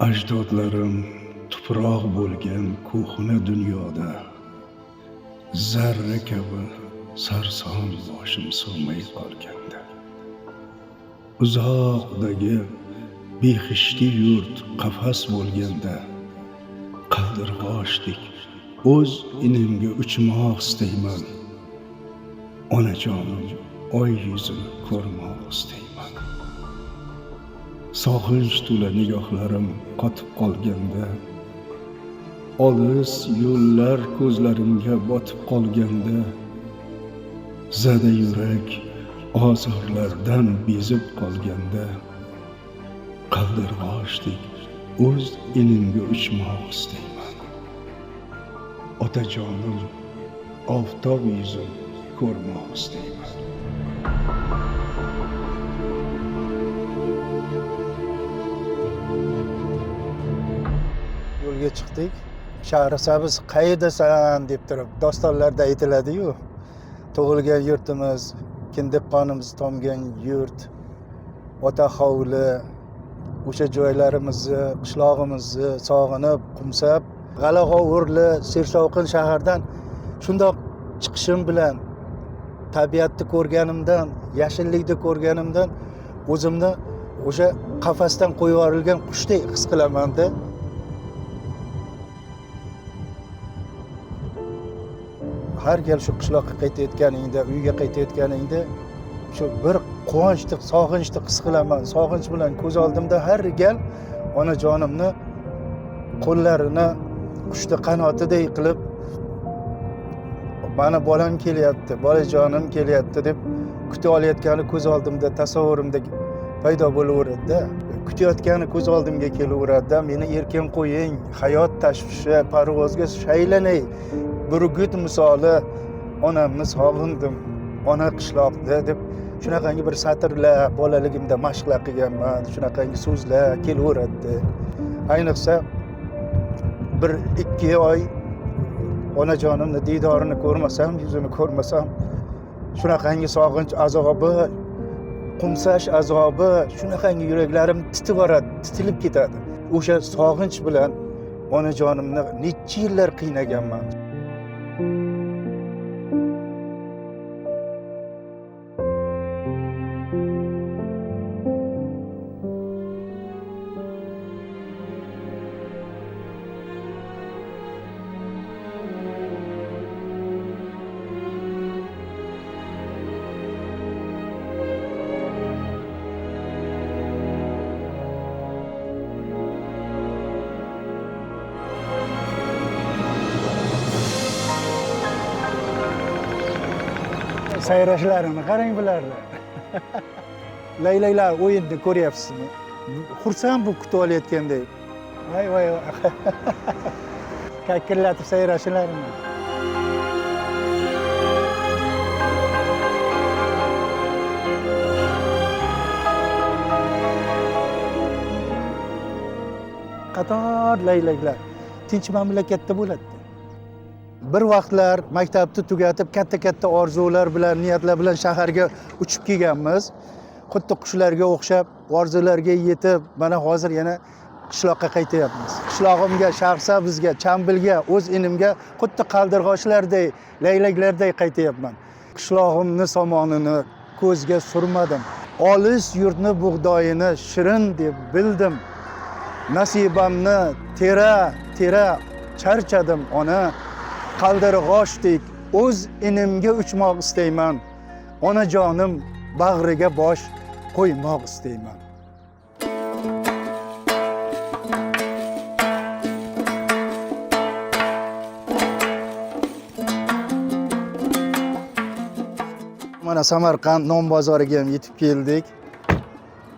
Ajdodlarim tuproq bo'lgan ko'hna dunyoda zarra kabi sarson boshim sig'may qolganda, uzoqdagi behishti yurt qafas bo'lganda, qaldirg'ochdek o'z inimga uchmoq istayman. Onajonim oy yuzini ko'rmoq istayman. Sog'inch to'la nigohlarim qotib qolganda, olis yo'llar ko'zlarimga botib qolganda, zada yurak ozorlardan bezib qolganda, qaldirg'ochdek o'z inimga uchmoq istayman. Otajonim oftob yuzin ko'rmoq istayman. Yo'lga chiqdik. Shahrisabz qayerdasan deb turib dostonlarda aytiladi-yu. Tug'ilgan yurtimiz, kindik qonimiz tomgan yurt, ota hovli, o'sha joylarimizni, qishlog'imizni sog'inib, qumsab, g'ala-g'ovurli, sershovqin shahardan shundoq chiqishim bilan, tabiatni ko'rganimdan, yashillikni ko'rganimdan o'zimni o'sha qafasdan qo'yib yuborilgan qushdek his qilaman-da. Har gal shu qishloqqa qaytayotganingda, uyga qaytayotganingda shu bir quvonchni, sog'inchni his qilaman. Sog'inch bilan ko'z oldimda har gal onajonimni qo'llarini qushni qanotidek qilib, mana bolam kelyapti, bolajonim kelyapti deb kutib olayotgani ko'z oldimda, tasavvurimda paydo bo'laveradi-da. Kutayotgani ko'z oldimga kelaveradi-da. Meni erkin qo'ying, hayot tashvishi, parvozga shaylanay. Burgut misoli onamni sog'indim, ona qishloqda deb shunaqangi bir satrlar bolaligimda mashqlar qilganman, shunaqangi so'zlar kelaveradi. Ayniqsa 1-2 oy onajonimni diydorini ko'rmasam, yuzini ko'rmasam, shunaqangi sog'inch azobi, qumsash azobi, shunaqangi yuraklarim titib boradi, titilib ketadi. O'sha sog'inch bilan onajonimni necha yillar qiynaganman. Sayrashlarini qarang bularni. Laylaklar o'yinni ko'ryapsizmi? Xursand bu kutib olayotgandek. Voy. Kakillatib sayrashlarini. Qator laylaklar tinch mamlakatda bo'ladi. Bir vaqtlar maktabni tugatib katta orzular bilan, niyatlar bilan shaharga uchib kelganmiz. Xuddi qushlarga o'xshab, orzularga yetib, mana hozir yana qishloqqa qaytyapmiz. Qishlog'imga, Shahrisabzga, Chambilga, o'z inimga xuddi qaldirg'ochlardek, laylaklardek qaytyapman. Qishlog'imni somonini ko'zga surmadim. Olis yurtni bug'doyini shirin deb bildim. Nasibamni tera charchadim ona. Qaldirg'ochdek o'z inimga uchmoq istayman. Onajonim bag'riga bosh qo'ymoq istayman. Mana Samarqand non bozoriga ham yetib keldik.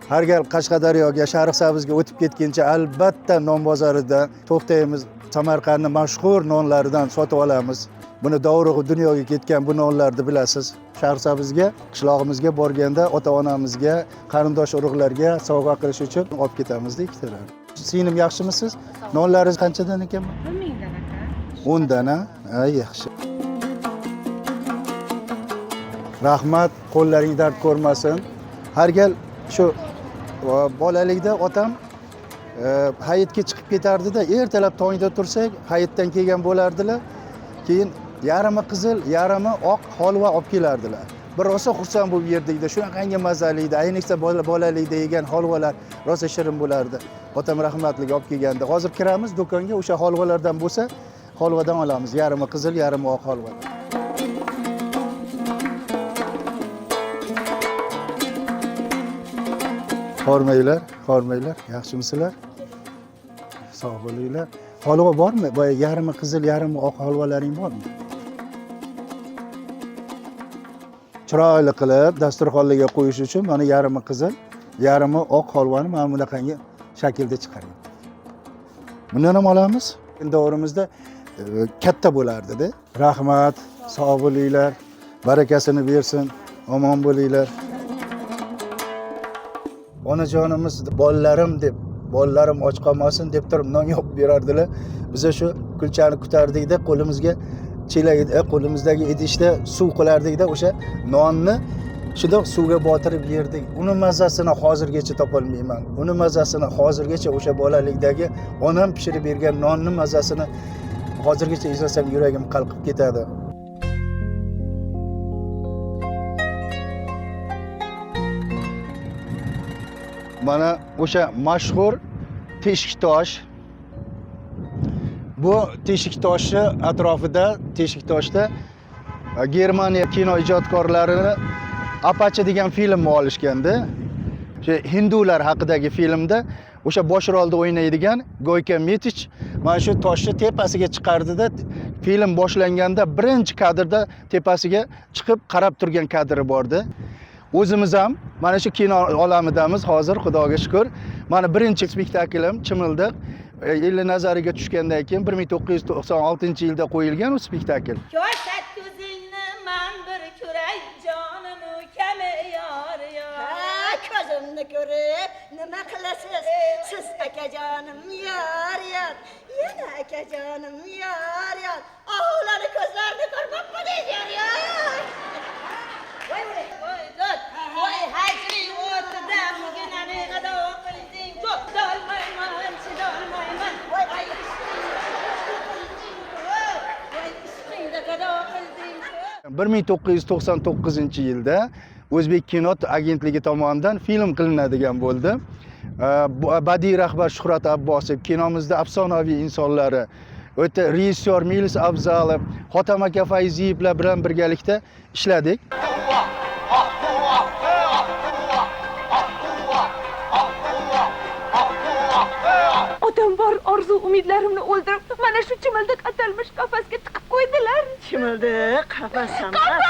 Har gal Qashqadaryoga, Shahrisabzga o'tib ketguncha albatta non bozorida to'xtaymiz. Samarqandning mashhur nonlaridan sotib olamiz. Buni dovrug'i dunyoga ketgan bu nonlarni bilasiz. Shahrisabzga, qishlog'imizga borganda ota-onamizga, qarindosh urug'larga sovg'a qilish uchun olib ketamiz-da ikkitadan. Singlim yaxshimisiz? Nonlaringiz qanchadan ekan? 10 mingdan aka. 10 dan, Ay, yaxshi. Rahmat, qo'llaring dard ko'rmasin. Har gal shu bolalikda otam hayitga chiqib ketardida, ertalab tongda tursak, hayitdan kelgan bo'lardilar. Keyin yarimi qizil, yarimi oq holva olib kelardilar. Bir rosa xursand bo'lib yerdik-da, shunaqangi mazali edi. Ayniqsa bolalikda yegan holvalar rosa shirin bo'lardi. Otam rahmatli olib kelganda. Hozir kiramiz do'konga, o'sha holvalardan bo'lsa, holvadan olamiz. Yarimi qizil, yarimi oq holva. Hormanglar, yaxshimisizlar? Sog' bo'linglar. Holva bormi? Boya yarimi qizil, yarimi oq holvalaring bormi? Chiroyli qilib dasturxonlarga qo'yish uchun mana yarimi qizil, yarimi oq holvani mana bunaqangi shaklda chiqaring. Bundan ham olamiz. Davrimizda katta bo'lardi-da. Rahmat, sog' bo'linglar, barakasini bersin, omon bo'linglar. Onajonimiz bolalarim och qolmasin deb turib non yopib berardilar. Biz shu kulchani kutardik-da, qo'limizga qo'limizdagi idishda suv qilardik-da, o'sha nonni shundoq suvga botirib yerdik. Uni mazasini hozirgacha topolmayman. Uni mazasini hozirgacha o'sha bolalikdagi onam pishirib bergan nonni mazasini hozirgacha eslasam yuragim qalqib ketadi. Mana o'sha mashhur teshik tosh. Bu teshik toshi atrofida, teshik toshda Germaniya kino ijodkorlarini Apache degan filmni olishganda, o'sha hindular haqidagi filmda o'sha bosh rolda o'ynaydigan Goyka Metich mana shu toshni tepasiga chiqardida, film boshlanganda birinchi kadrda tepasiga chiqib qarab turgan kadri bordi. O'zimiz ham mana shu kino olamidamiz hozir, Xudoga shukr. Mana birinchi spektaklim Chimildiq yili nazariga tushgandan keyin 1996-yilda qo'yilgan u spektakl. Ko'rsat ko'zingni men bir ko'ray, jonim ukami yor yor. Ha, ko'zimni ko'rib nima qilasiz? Siz akajonim yor yor. Yana akajonim yor yor. O'g'lani ko'zlarini ko'rmabmidingiz yor yor. Voy dod, voy hajri o'tida muginani gado qilding. Ko'p dolmayman, chidolmayman. Voy 1999-yilda O'zbek kino agentligi tomonidan film qilinadigan bo'ldi. Badiiy rahbar Shuhrat Abbosov, kinomizda afsonaviy insonlari, o'ta rejissyor Melis Abzalov, Xotam aka Fayziyevlar bilan birgalikda ishladik. Odam bor orzu umidlarimni o'ldirib, mana shu chimildiq atalmish qafasga tiqib qo'ydilar. Chimildiq qafasam. Qafas.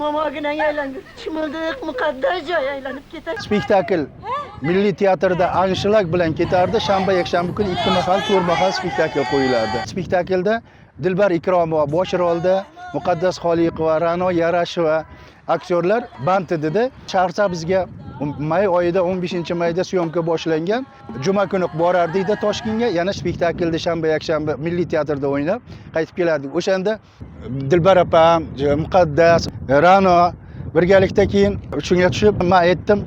Momoginang aylanib, chimildiq muqaddas joy aylanib ketadi. Spektakl Milliy teatrda anshlag bilan ketardi. Shanba, yakshanba kuni 2 mahal, 4 mahal spektakl qo'yilardi. Spektaklda Dilbar Ikromova bosh rolda, Muqaddas Xoliqova, Ra'no Yarasheva aktyorlar band edida. Shahrisabzga may oyida 15-mayda syomka boshlangan. Juma kuni borardik-da Toshkentga, yana spektaklda shanba, yakshanba Milliy teatrda o'ynab qaytib kelardik. O'shanda Dilbar opam, Muqaddas, Ra'no birgalikda keyin shunga tushib, men aytdim,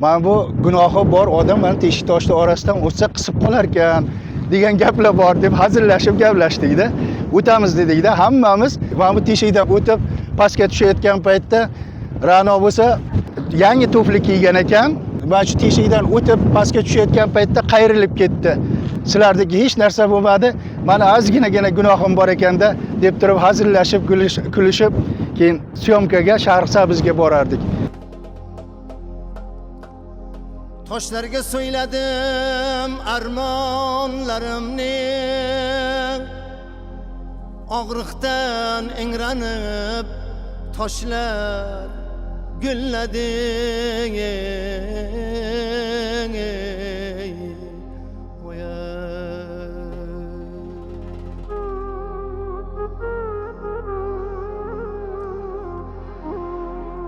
mana bu gunohi bor odam mana teshik toshni orasidan o'tsa qisib qolar ekan degan gaplar bor deb hazillashib gaplashdik-da. O'tamiz dedik-da, hammamiz mana bu teshikdan o'tib pastga tushayotgan paytda Ra'no bo'lsa yangi tufli kiygan ekan. Mana shu teshikdan o'tib pastga tushayotgan paytda qayrilib ketdi. Sizlardagi hech narsa bo'lmadi. Mana ozginagina gunohim bor ekanda deb turib hazillashib, kulishib, keyin syomkaga Shahrisabzga borardik. Toshlarga so'yladim armonlarimni, og'riqdan ingranib toshlar gulladi.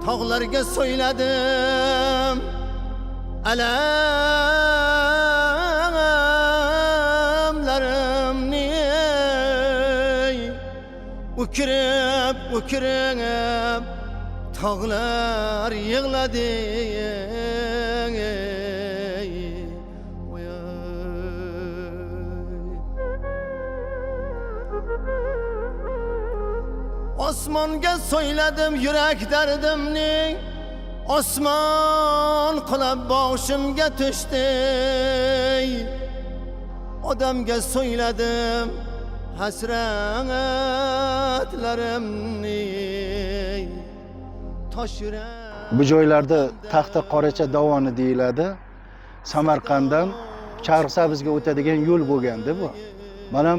Tog'larga so'yladim alamlarimni, ukirib tog'lar yig'ladi. Osmonga so'yladim yurak dardimni, osmon qilib boshimga tushdi. Odamga so'yladim hasratlarimni, tosh yurak. Bu joylarda Taxta Qoracha dovoni deyiladi. Samarqanddan Charxsabzga o'tadigan yo'l bo'lgandi bu. Mana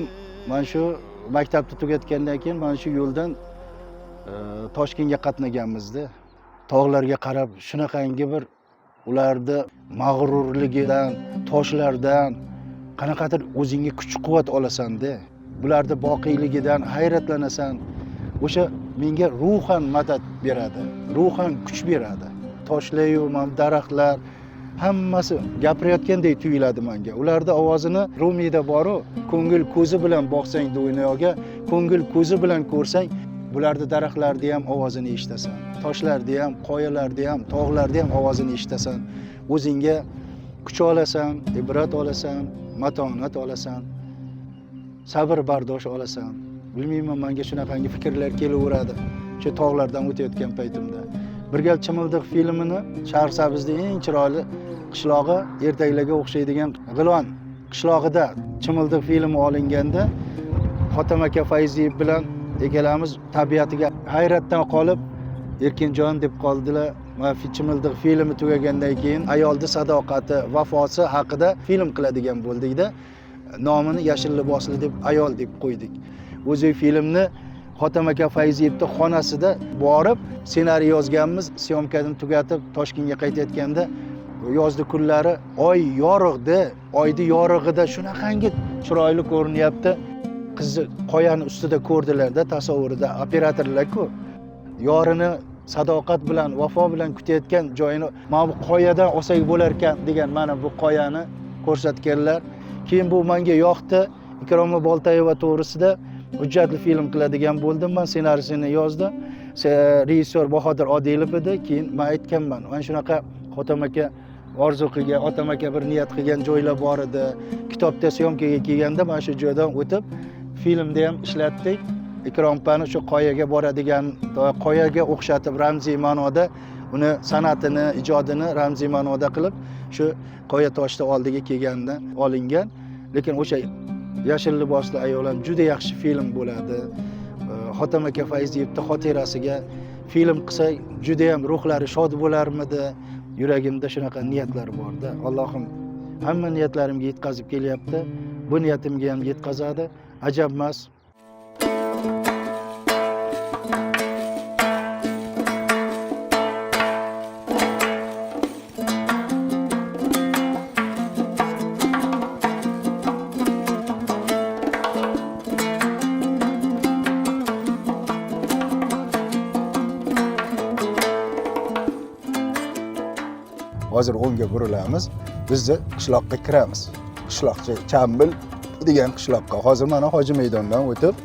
shu maktabni tugatgandan keyin mana shu yo'ldan Toshkentga qatnaganmizda. Tog'larga qarab shunaqangi bir ularda mag'rurligidan, toshlardan qanaqadir o'zingga kuch-quvvat olasan-da. Bularda boqiyligidan hayratlanasan. O'sha menga ruhan madad beradi, ruhan kuch beradi. Toshlar-yu, daraxtlar hammasi gapirayotgandek tuyuladi menga. Ularda ovozini Rumiyda bor-u, ko'ngil ko'zi bilan boqsang dunyoga, ko'ngil ko'zi bilan ko'rsang, bularda daraxtlarni ham ovozini eshitasan. Toshlarni ham, qoyalarni ham, tog'larni ham ovozini eshitasan. O'zingga kuch olasan, ibrat olasan, matonat olasan, sabr bardosh olasan. Bilmayman, menga shunaqangi fikrlar kelaveradi shu tog'lardan o'tayotgan paytimda. Bir gal Chimildiq filmini Charxsabzning eng chiroyli qishlog'i ertaklarga o'xshaydigan G'ilon qishlog'ida Chimildiq filmi olinganda Xotam aka Fayziyev bilan egalamiz tabiatiga hayratdan qolib Erkinjon deb qoldilar. Chimildiq filmi tugagandan keyin ayolning sadoqati, vafosi haqida film qiladigan bo'ldik-da. Nomini Yashil libosli deb ayol deb qo'ydik. O'zi filmni Xotam aka Fayziyevning xonasida borib ssenariy yozganmiz. Syomkani tugatib Toshkentga qaytayotganda yozdi kunlari oy yorug'di. Oyning yorug'ida shunaqangi chiroyli ko'rinyapti. Qizni qoyani ustida ko'rdilar-da, tasavvurida operatorlar-ku. Yorini sadoqat bilan, vafo bilan kutayotgan joyini mana bu qoyadan olsak bo'lar ekan degan mana bu qoyani ko'rsatganlar. Keyin bu menga yoqdi. Ikroma Boltayeva to'g'risida hujjatli film qiladigan bo'ldim. Men ssenarisini yozdim. Rejissyor Bahodir Odilov edi. Keyin men aytganman, mana shunaqa Xotam aka orzu qilgan, Otam aka bir niyat qilgan joylar bor edi. Kitobda syomkaga kelganda mana shu joydan o'tib filmda ham ishlatdik. Ikrompani shu qoyaga boradigan, qoyaga o'xshatib ramziy ma'noda uni san'atini, ijodini ramziy ma'noda qilib shu qoya toshni oldiga kelganda olingan. Lekin o'sha Yashil libosli ayol ham juda yaxshi film bo'ladi. Xotam aka Fayziyevning xotirasiga film qilsak juda ham ruhlari shod bo'larmidi? Yuragimda shunaqa niyatlar bor-da. Allohim hamma niyatlarimga yetkazib kelyapti. Bu niyatimga ham yetkazadi. Ajab emas. Hozir o'ngga burilamiz. Bizni qishloqqa kiramiz. Qishloqcha Chambil degan qishloqqa. Hozir mana Hoji maydondan o'tib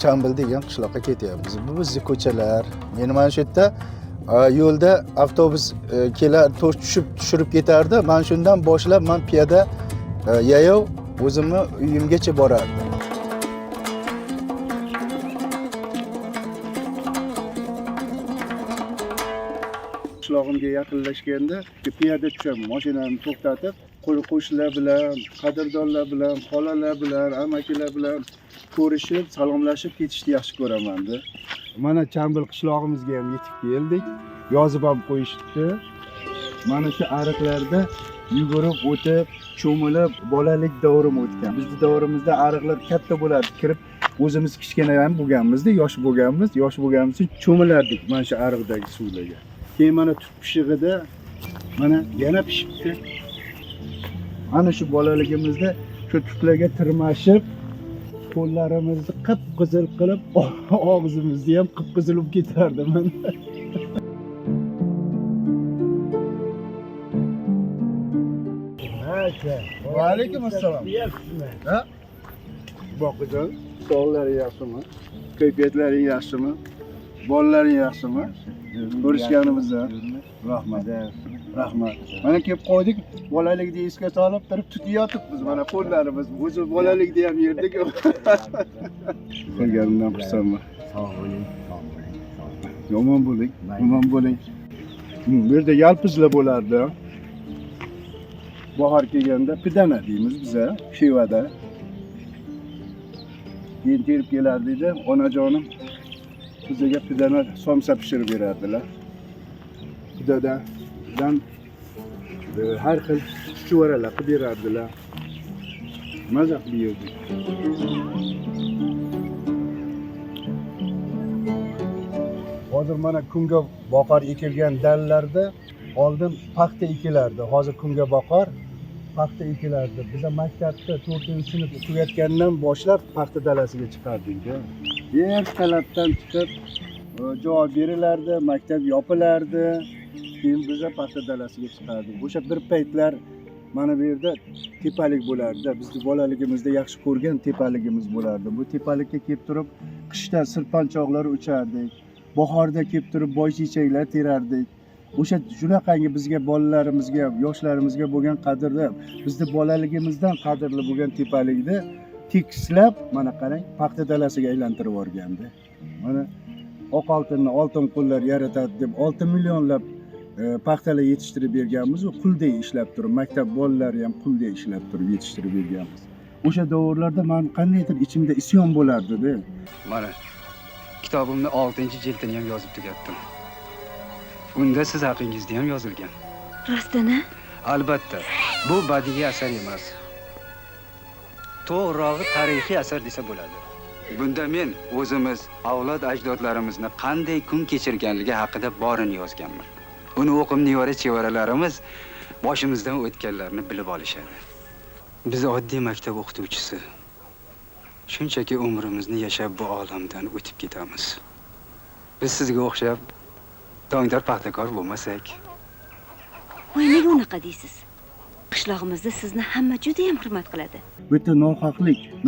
Chambil degan qishloqqa ketyapmiz. Bu bizning ko'chalar. Meni mana shu yerda yo'lda avtobus kelar, tushirib ketardi. Men shundan boshlab men piyoda yayov o'zimni uyimgacha borardim. Qishlog'imga yaqinlashganda piyoda tushaman. Mashinani to'xtatib, qo'shnilar bilan, qadrdonlar bilan, xolalar bilan, amakilar bilan ko'rishib, salomlashib ketishni yaxshi ko'raman-da. Mana Chambil qishlog'imizga ham yetib keldik. Yozib ham qo'yishibdi. Mana shu ariqlarda yugurib o'tib, cho'milib, bolalik davrim o'tgan. Bizning davrimizda ariqlar katta bo'lardi. Kirib o'zimiz kichkina ham bo'lganmizda, yosh bo'lganmiz, cho'milardik mana shu ariqdagi suvlarga. Keyin mana tut pishig'ida mana yana pishibdi. Ana shu bolaligimizda shu tutlarga tirmashib, qo'llarimizni qip-qizil qilib, og'zimizni ham qip-qizil bo'lib ketardi mana. Va alaykum assalom. Ha? Boqijon, sog'laring yaxshimi? Kayfiyatlaring yaxshimi? Bolalaring yaxshimi? Ko'rishganimizda rahmat. Rahmat. Mana kelib qoldik, bolalikni esga solib turib tutiyotibmiz. Mana qo'llarimiz o'zi bolalikda ham yerdik. Ko'rganimdan xursandman. Sog' bo'ling, sog' bo'ling, sog' bo'ling. Yomon bo'ling, yomon bo'ling. Bu yerda yalpizlar bo'lardi. Bahor kelganda pidana deymiz biza, Xivada. Keyin terib kelardida, onajonim bizga pidana somsa pishirib berardilar. Pidadan har xil chuchvaralar qilib berardilar. Maza qilib yerdik. Hozir mana kunga boqar ekilgan dallarda oldin paxta ekilardi. Hozir kunga boqar paxta ekilardi. Biza maktabda 4-sinf tugatgandan boshlab paxta dalasiga chiqardik. Ertalabdan chiqib javob berilardi, maktab yopilardi. Keyin biza paxta dalasiga chiqardik. O'sha bir paytlar mana bu yerda tepalik bo'lardi. Bizni bolaligimizda yaxshi ko'rgan tepaligimiz bo'lardi. Bu tepalikka kelib turib qishda sirpanchoqlar uchardik. Bahorda kelib turib boychechaklar terardik. O'sha shunaqangi bizga bolalarimizga, yoshlarimizga bo'lgan qadrli, bizni bolaligimizdan qadrli bo'lgan tepalikni tekislab, mana qarang, paxta dalasiga aylantirib yuborgandi. Mana oq oltinni oltin qo'llar yaratadi deb 6 millionlab paxtalar yetishtirib berganmiz, u quldek ishlab turib, maktab bolalari ham quldek ishlab turib yetishtirib berganmiz. O'sha davrlarda men qandaydir ichimda isyon bo'lardi-da. Mana kitobimni 6-jildini ham yozib tugatdim. Unda siz haqingizda ham yozilgan. Rostini? Albatta, bu badiiy asar emas. To'g'rirog'i tarixiy asar desa bo'ladi. Bunda men o'zimiz, avlod ajdodlarimizni qanday kun kechirganligi haqida borini yozganman. Uni o'qib nevara chevaralarimiz boshimizdan o'tganlarni bilib olishadi. Biz oddiy maktab o'qituvchisi. Shunchaki umrimizni yashab bu olamdan o'tib ketamiz. Biz sizga o'xshab dongdor paxtakor bo'lmasak. Voy, nega unaqa deysiz? Qishlog'imizda sizni hamma juda ham hurmat qiladi. Bu yerda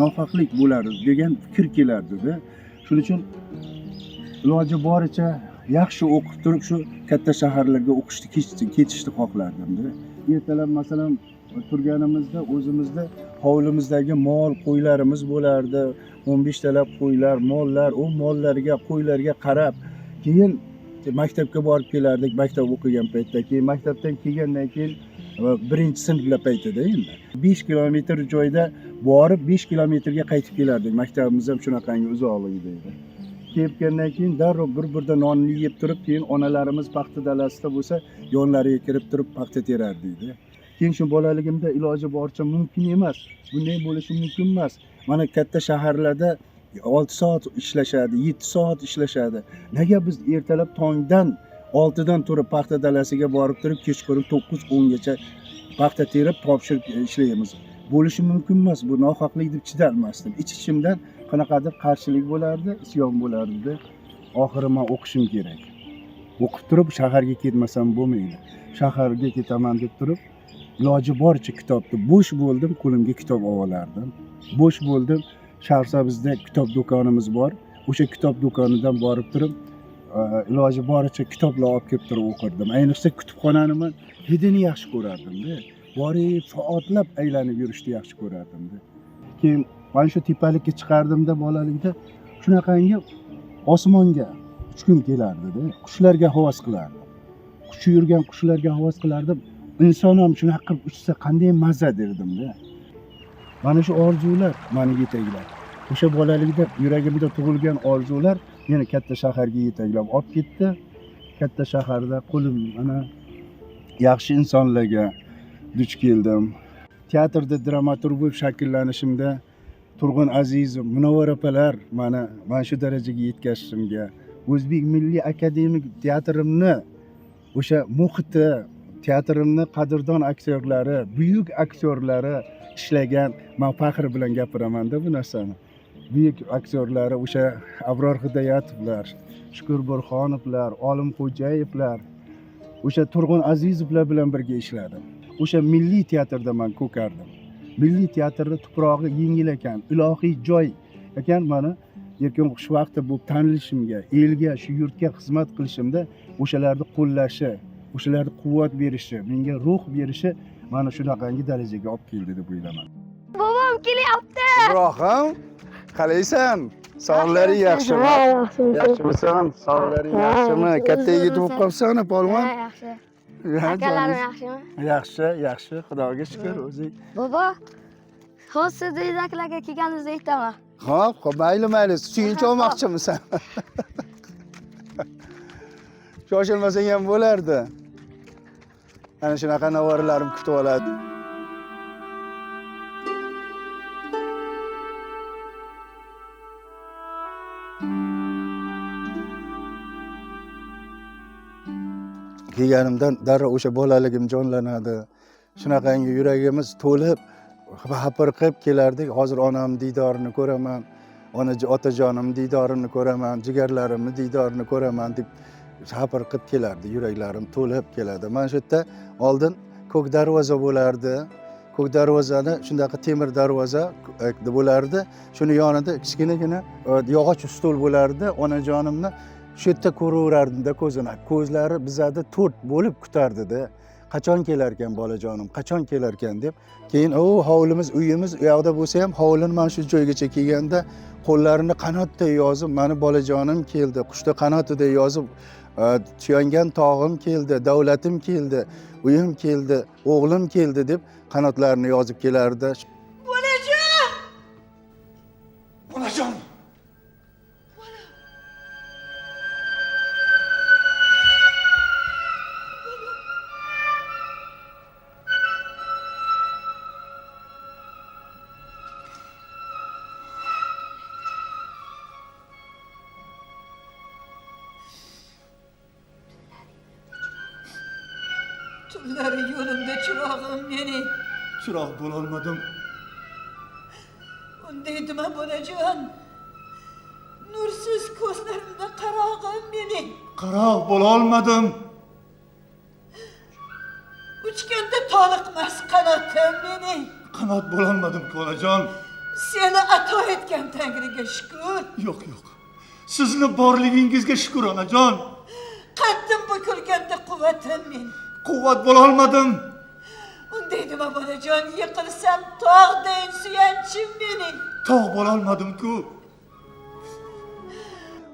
nohaqlik bo'lardi degan fikr kelardi-da. Shuning uchun iloji boricha yaxshi o'qib turib shu katta shaharlarga o'qishni ketishni xohlardim-da. Ertalab masalan turganimizda o'zimizda hovlimizdagi mol, qo'ylarimiz bo'lardi. 15 talab qo'ylar, mollar, u mollarga, qo'ylarga qarab, keyin maktabga borib kelardik, maktab o'qigan paytda. Keyin maktabdan kelgandan keyin 1-sinflar paytida endi 5 kilometr joyda borib 5 kilometrga qaytib kelardik. Maktabimiz ham shunaqangi uzoqligida edi. Kelgandan keyin darrov bir-birda nonni yeb turib, keyin onalarimiz paxta dalasida bo'lsa, yonlariga kirib turib paxta terardi. Keyin shu bolaligimda iloji boricha mumkin emas. Bunday bo'lishi mumkin emas. Mana katta shaharlarda 6 soat ishlashadi, 7 soat ishlashadi. Nega biz ertalab tongdan 6dan turib paxta dalasiga borib turib, kechqurun 9-10 gacha paxta terib, topshirib ishlaymiz? Bo'lishi mumkin emas. Bu nohaqlik deb chidalmasdim. Ich-ichimdan qanaqadir qarshilik bo'lardi, isyon bo'lardi. Oxiri men o'qishim kerak. O'qib turib shaharga ketmasam bo'lmaydi. Shaharga ketaman deb turib, iloji boricha kitobni bo'sh bo'ldim, qo'limga kitob olardim. Bo'sh bo'ldim, Sharsabizda kitob do'konimiz bor. O'sha kitob do'konidan borib turib, iloji boricha kitoblar olib kelib turib o'qirdim. Ayniqsa kutubxonani men hidini yaxshi ko'rardim-da. Borib soatlab aylanib yurishni yaxshi ko'rardim-da. Keyin mana shu tepalikka chiqardimda bolalikda shunaqangi osmonga uchgim kelardi-da. Qushlarga havas qilardim. Qush yurgan qushlarga havas qilardim. İnson ham shunaqa qilib uchsa qanday mazza derdim-da. Mana shu orzular meni yetaklab. O'sha bolalikda yuragimda tug'ilgan orzular meni katta shaharga yetaklab olib ketdi. Katta shaharda qo'lim mana yaxshi insonlarga duch keldim. Teatrda dramaturg bo'lib shakllanishimda Turg'un Azizov, Munavvar opalar mana shu darajaga yetkazishimga, O'zbek Milliy akademik teatrimni o'sha muhiti, teatrimni qadrdon aktyorlari, buyuk aktyorlari ishlagan, men faxr bilan gapiraman-da bu narsani. Buyuk aktyorlari o'sha Abror Hidoyatovlar, Shukur Burxonovlar, Olimxo'jayevlar, o'sha Turg'un Azizovlar bilan birga ishladim. O'sha milliy teatrda men ko'kardim. Milliy teatrda tuprog'i yengil ekan, ilohiy joy ekan. Mana erkin xushvaqtda bu tanilishimga, elga, shu yurtga xizmat qilishimda o'shalarni qo'llashi, o'shalarni quvvat berishi, menga ruh berishi mana shunaqangi darajaga olib keldi deb o'ylayman. Bobom kelyapti. Ibrohim, qalaysan? Sog'laring yaxshimi? Yaxshimisan? Sog'laring yaxshimi? Katta yigit bo'lib qolibsan, polvon. Yaxshi. Ha, Akalarim jonim. yaxshimi? Yaxshi, yaxshi. Xudoga shukr, o'zing. Bobo, hozir deydakilarga kelganingizda aytaman. Xo'p, mayli, suyunchi olmoqchimisan? Shoshilmasang ham bo'lardi. Ana shunaqa navoralarim kutib oladi. Kelganimdan darrov o'sha bolaligim jonlanadi. Shunaqangi yuragimiz to'lib, hapirqib kelardik. Hozir onamning diydorini ko'raman, otajonimning diydorini ko'raman, jigarlarimning diydorini ko'raman deb hapirqib kelardi, yuraklarim to'lib keladi. Mana shu yerda oldin ko'k darvoza bo'lardi. Ko'k darvozani shunaqa temir darvoza bo'lardi. Shuni yonida kichkinagina yog'och stol bo'lardi. Onajonimni shu yerda ko'raverardim-da ko'zini. Ko'zlari bizada to'rt bo'lib kutardi-da. Qachon kelar ekan bolajonim, qachon kelar ekan deb. Keyin hovlimiz, uyimiz u yoqda bo'lsa ham hovlini mana shu joygacha kelganda qo'llarini qanotday yozib, mani bolajonim keldi, qushda qanotidek yozib, suyangan tog'im keldi, davlatim keldi, uyim keldi, o'g'lim keldi deb qanotlarini yozib kelardi. Bolajon! Bolajon! Tunlari yo'limda chirog'im mening. Chiroq bo'lolmadim. Undaydimi bolajon? Nursiz ko'zlarimda qarog'im mening. Qaroq bo'lolmadim. Uchganda toliqmas qanotim mening. Qanot bo'lolmadim, bolajon. Seni ato etgan Tangriga shukr. Yo'q. Sizni borligingizga shukr, onajon. Qaddim bukilganda quvvatim men. Quvvat bo'lolmadim. Undaydimi bolajon, yiqilsam tog'dayin suyanchim mening. Tog' bo'lolmadim-ku.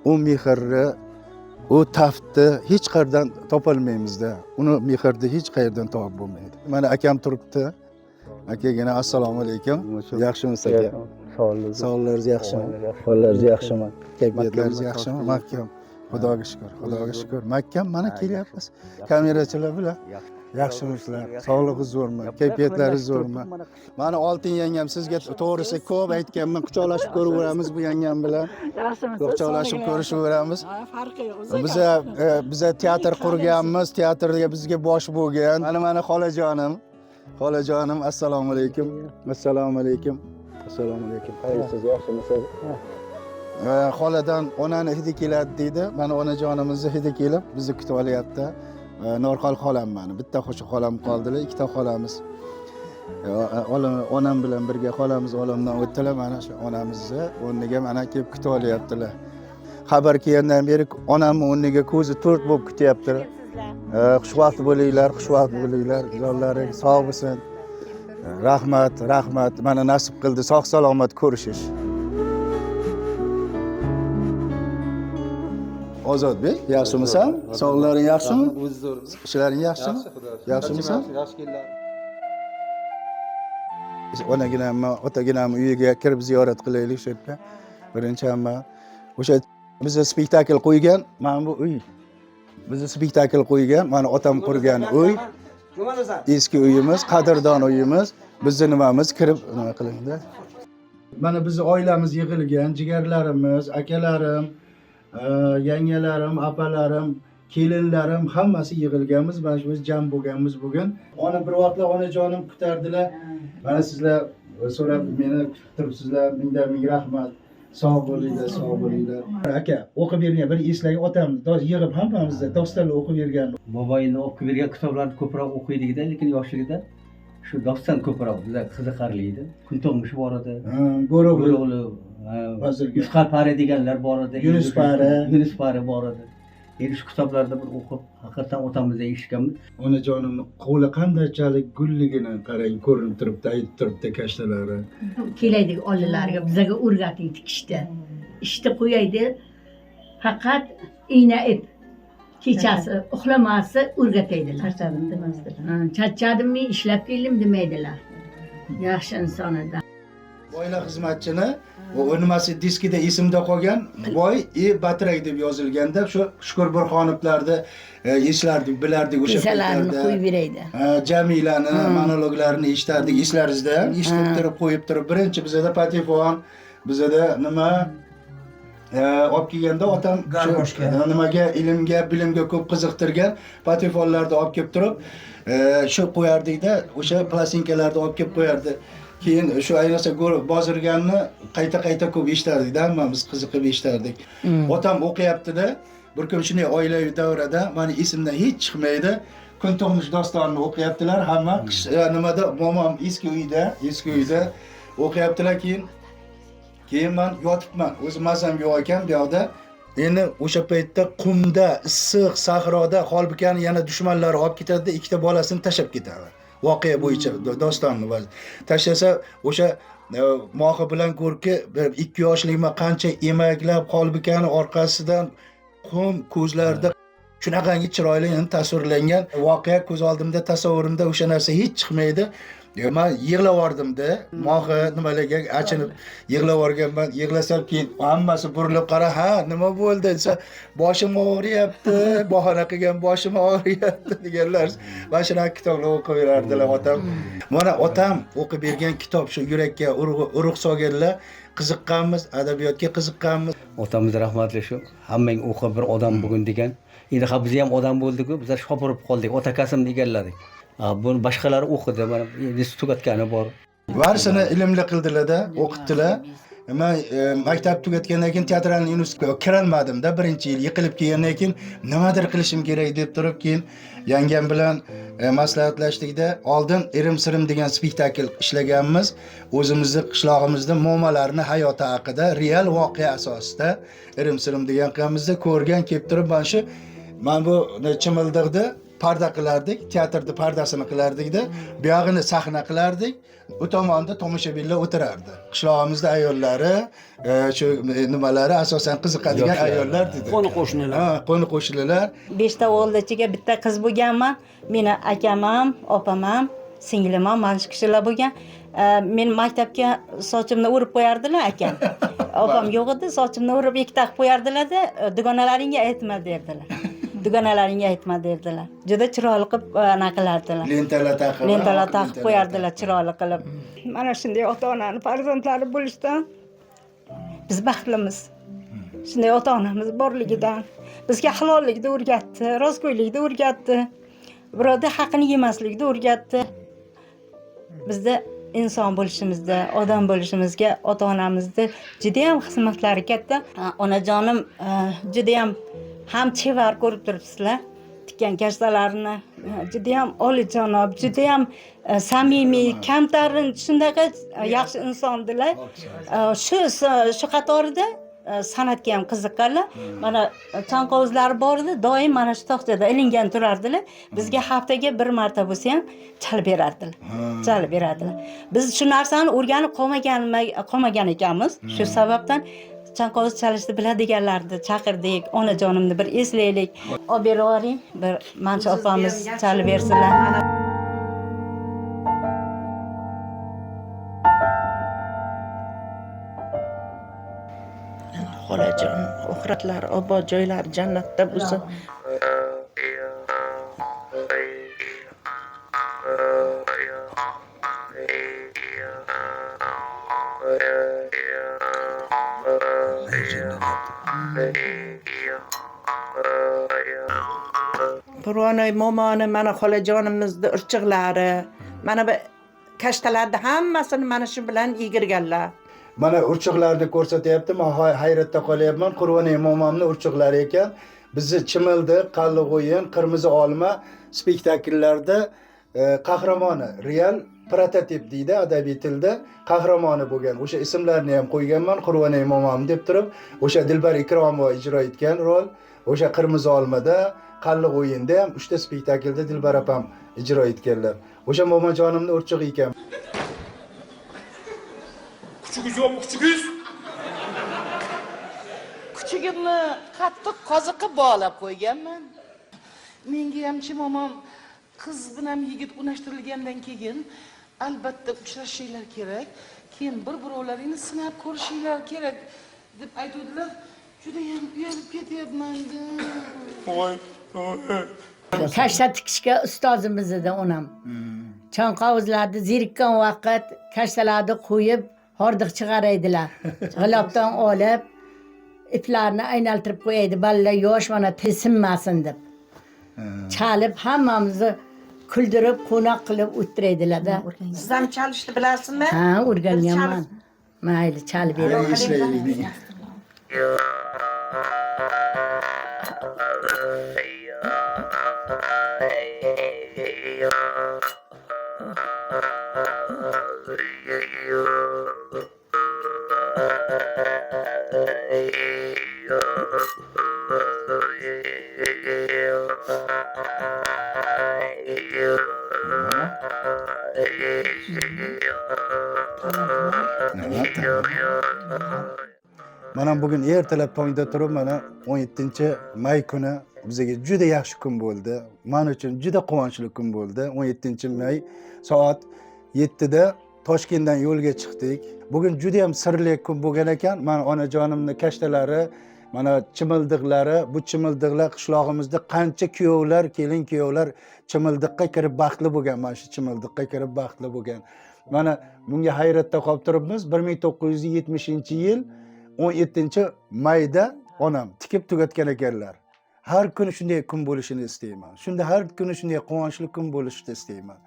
U mehrni, u taftni hech qayerdan topolmaymiz-da. Uni mehrni hech qayerdan topib bo'lmaydi. Mana akam turibdi. Akagina assalomu alaykum. Yaxshimisiz aka? Sog'ligingiz yaxshimi? Hollaringiz yaxshimi? Kayfiyatlaringiz yaxshimi? Mahkam. Xudoga shukr. Mahkam mana kelyapmiz. Kamerachilar bilan. Yaxshimisizlar? Sog'lig'ingiz zo'rmi? Kayfiyatlaringiz zo'rmi? Mana oltin yangam sizga to'g'risi ko'p aytganman, quchoqlashib ko'raveramiz bu yangam bilan. Yaxshimisiz? Quchoqlashib ko'rishaveramiz. Farqi yo'q. Biza teatr qurganmiz, teatrga bizga bosh bo'lgan. Mana xolajonim, assalomu alaykum. Assalomu alaykum. Qaysiz, yaxshimisiz? Xoladan onani hidi keladi deydi. Mana onajonimizni hidi kelib bizni kutib olyapti. Norqol xolam mani. Bitta xolam qoldilar, ikkita xolamiz. Onam bilan birga xolamiz olamdan o'tdilar. Mana shu onamizni o'rniga mana kelib kutib olyaptilar. Xabar kelgandan beri onamni o'rniga ko'zi to'rt bo'lib kutyaptilar. Xushvaqt bo'linglar. Jonlaring sog' bo'lsin. Rahmat. Mana nasib qildi sog' salomat ko'rishish. Ozodbek, yaxshimisan? Sog'laring yaxshimi? Ishlaring yaxshimi? Yaxshimisan? Onaginamni, otaginamni uyiga kirib ziyorat qilaylik shu yerda. Birinchi hamma o'sha bizni spektakl qo'ygan, mana bu uy. Bizni spektakl qo'ygan, mana otam qurgan uy. Eski uyimiz, qadrdon uyimiz. Bizni nimamiz kirib nima qilingda. Mana bizni oilamiz yig'ilgan, jigarlarimiz, akalarim, yangalarim, apalarim, kelinlarim hammasi yig'ilganmiz. Mana shu jam bo'lganmiz bugun. Ona bir vaqtlar onajonim kutardilar. Mana sizlar so'rab meni kutib turibsizlar. Ming rahmat. Sog' bo'linglar. Aka, o'qib bergan bir eslagan otamni yig'ib hammamizda dostonlar o'qib bergan. Boboyni o'qib bergan kitoblarni ko'proq o'qiydi-da, lekin yoshligida shu doston ko'proq bizga qiziqarliydi. Kunto'ng'ish bor edi. Go'ro'g'li, Yusqar Pari deganlar bor edi. Yunus Pari bor edi. endi shu kitoblarda bir o'qib haqiqatan otamizdan eshitganmiz. Onajonimni qo'li qanchalik gulligini qarang, ko'rinib turibdi, aytib turibdi kashtalari. Kelaydik onalarga bizga o'rgating tikishda. Ishni qo'yaydi. Faqat igna ip. Kechasi uxlamasi o'rgataydilar. Charchadim demasdilar. Charchadimmi, ishlab keldim demaydilar. Yaxshi inson edi. Boylar xizmatchini u nimasi diskida esimda qolgan boy Batrak deb yozilganda shu Shukur Burxonovlarni eslardik, bilardik o'sha Kesalarni qo'yib beraydi. Jamilani monologlarini eshitardik, eslaringizda ham eshitib turib qo'yib turib birinchi bizada patifon, bizada nima olib kelganda otam nimaga ilmga, bilimga ko'p qiziqtirgan patifonlarni olib kelib turib shu qo'yardikda, o'sha plastinkalarni olib kelib qo'yardi. Keyin shu ayniqsa bozirganni qayta ko'p eshitardik-da, hammamiz qiziqib eshitardik. Otam o'qiyapti-da, bir kun shunday oilaviy davrada meni esimdan hech chiqmaydi. Kun tug'mish dostonini o'qiyaptilar, hamma nimada momam eski uyda o'qiyaptilar. Keyin men yotibman, o'zim mazam yo'q ekan bu yoqda. Endi o'sha paytda qumda, issiq sahroda Xolbikani yana dushmanlari olib ketadi, ikkita bolasini tashab ketadi. Voqea bo'yicha dostonni tashlasa o'sha Mohi bilan Ko'rki 2 yoshlikman qancha emaklab Xolbikani orqasidan qum ko'zlarida shunaqangi chiroyli tasvirlangan voqea ko'z oldimda, tasavvurimda o'sha narsa hech chiqmaydi. Men yig'lavordim-da, Mohi nimalarga achinib yig'lavorganman. Yig'lasam keyin hammasi burilib qara, "Ha, nima bo'ldi?" desa, "Boshim og'riyapti, bahona qilgan boshim og'riyapti" deganlar. Mana shunaqa kitoblar o'qib berardilar otam. Mana otam o'qib bergan kitob shu yurakka urug' solganlar, qiziqqanmiz, adabiyotga qiziqqanmiz. Otamiz rahmatli shu hammang o'qib bir odam bugun degan. Endi biz ham odam bo'ldik-ku, bizlar shopirib qoldik, ota kasbni egalladik. Buni boshqalari o'qidi, mana institut tugatgani bor. Barisini ilmli qildilar-da, o'qitdilar. Men maktab tugatgandan keyin teatralniy institutga kirolmadim-da, birinchi yil yiqilib kelgandan keyin nimadir qilishim kerak deb turib, keyin yangam bilan maslahatlashdik-da, oldin Irim-sirim degan spektakl ishlaganmiz. O'zimizning qishlog'imizda mo'malarni hayoti haqida real voqea asosida Irim-sirim degan qilganmizda ko'rgan kelib turib, men bu chimildiqni parda qilardik, teatrda pardasini qilardik-da, bu yog'ini sahna qilardik. Bu tomonda tomoshabinlar o'tirardi. Qishlog'imizda ayollari, shu nimalari asosan qiziqadigan ayollar dedi. Qo'ni qo'shnilar. Qo'ni qo'shnilar. 5 ta o'g'ilchiga bitta qiz bo'lganman. Meni akam ham, opam ham, singlim ham mana shu kishilar bo'lgan. Men maktabga sochimni o'rib qo'yardilar akam. Opam yo'q edi, sochimni o'rib ikkita qilib qo'yardilar-da, dugonalaringga aytma derdilar. Dugonalaringga aytma derdilar. Juda chiroyli qilib qilardilar. Lentalar taqib qo'yardilar chiroyli qilib. Mana shunday ota-onani farzandlari bo'lishdan biz baxtlimiz. Shunday ota-onamiz borligidan bizga halollikni o'rgatdi, rostgo'ylikni o'rgatdi. Birovning haqqini yemaslikni o'rgatdi. Bizda inson bo'lishimizda, odam bo'lishimizga ota-onamizni juda ham xizmatlari katta. Onajonim juda ham chevar ko'rib turibsizlar. Tikkan kashtalarini juda ham olijanob, juda ham samimiy, kamtarin, shundaqa yaxshi insondilar. Shu qatorida san'atga ham qiziqqanlar. Mana chanqovuzlari bor edi, doim mana shu tog'chada ilingan turardilar. Bizga haftaga bir marta bo'lsa ham chalib berardilar. Biz shu narsani o'rganib qolmagan ekanmiz. Shu sababdan chanqovuz chalishni biladiganlarni chaqirdik, onajonimni bir eslaylik. Olib beravering, bir Mancha opamiz chalib bersinlar. Xolajon, oxiratlari obod joylari jannatda bo'lsin. Qur'onay momoni, mana xolajonimizni urchiqlari, mana bu kashtalarni hammasini mana shu bilan yigirganlar. Mana urchiqlarni ko'rsatyapti, men hayratda qolyapman. Qur'onay momomni urchiqlari ekan. Bizni Chimildiq, Qallig'o'yin, Qirmizi olma spektakllarda qahramoni, real prototip deydi adabiy tilda, qahramoni bo'lgan. O'sha ismlarni ham qo'yganman, Qur'onay momom deb turib, o'sha Dilbar Ikromova ijro etgan rol. O'sha Qirmizi olmada, Qalliq o'yinda ham 3 ta spektaklda Dilbar opam ijro etganlar. O'sha momojonimning o'rchig'i ekan. Kuchugiz yo'qmi, kuchugiz? Kuchugimni qattiq qoziqqa bog'lab qo'yganman. Menga hamchi momom qiz bilan yigit unashtirilgandan keyin albatta uchrashinglar kerak. Keyin bir-birovlaringni sinab ko'rishinglar kerak deb aytdilar. Juda ham uyalib ketyapman-da. Voy. Kashta tikishga ustozimiz edi onam. Chanqovuzlarni zerikkan vaqt kashtalarni qo'yib hordiq chiqaraydilar. G'ilobdan olib iplarni aynaltirib qo'yaydi. Balla yosh mana sinmasin deb. Chalib hammamizni kuldirib, qo'noq qilib o'tiraydilar-da. Siz ham chalishni bilasizmi? Ha, o'rganganman. Mayli, chalib beraman. Mana bugün ertalab tongda turib, mana 17-may kuni bizga juda yaxshi kun bo'ldi. Men uchun juda quvonchli kun bo'ldi. 17-may soat 7da Toshkentdan yo'lga chiqdik. Bugün juda ham sirli kun bo'lgan ekan. Men onajonimning kashtalari, mana chimildiqlari, bu chimildiqlar qishlog'imizda qancha kuyovlar, kelin kuyovlar chimildiqqa kirib baxtli bo'lgan. Mana shu chimildiqqa kirib baxtli bo'lgan. Mana bunga hayratda qolib turibmiz. 1970-yil 17-mayda onam tikib tugatgan ekanlar. Har kuni shunday kun bo'lishini istayman. Shunda har kuni shunday quvonchli kun bo'lishini istayman.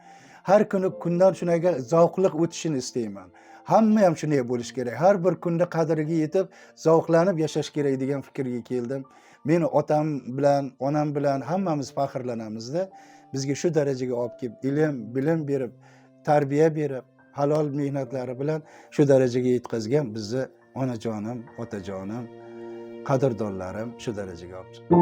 Har kuni kundan shunaqa zavqli o'tishini istayman. Hamma ham shunday bo'lish kerak. Har bir kunda qadriga yetib, zavqlanib yashash kerak degan fikrga keldim. Men otam bilan, onam bilan hammamiz faxrlanamizda. Bizga shu darajaga olib kelib, ilm, bilim berib, tarbiya berib, halol mehnatlari bilan shu darajaga yetkazgan bizni onajonim, otajonim, qadrdonlarim shu darajaga olib chiqdi.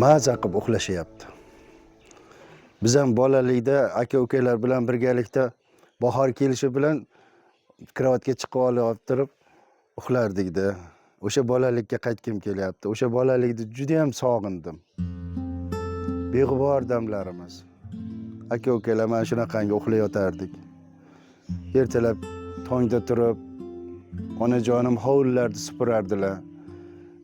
Maza qilib uxlashyapti. Biz ham bolalikda aka-ukalar bilan birgalikda bahor kelishi bilan krevatga chiqib olib turib uxlardik-da. O'sha bolalikka qaytkim kelyapti. O'sha bolalikni juda ham sog'indim. Beg'ubor damlarimiz. Aka-ukalar mana shunaqangi uxlayotardik. Ertalab tongda turib onajonim hovlilarni supurardilar.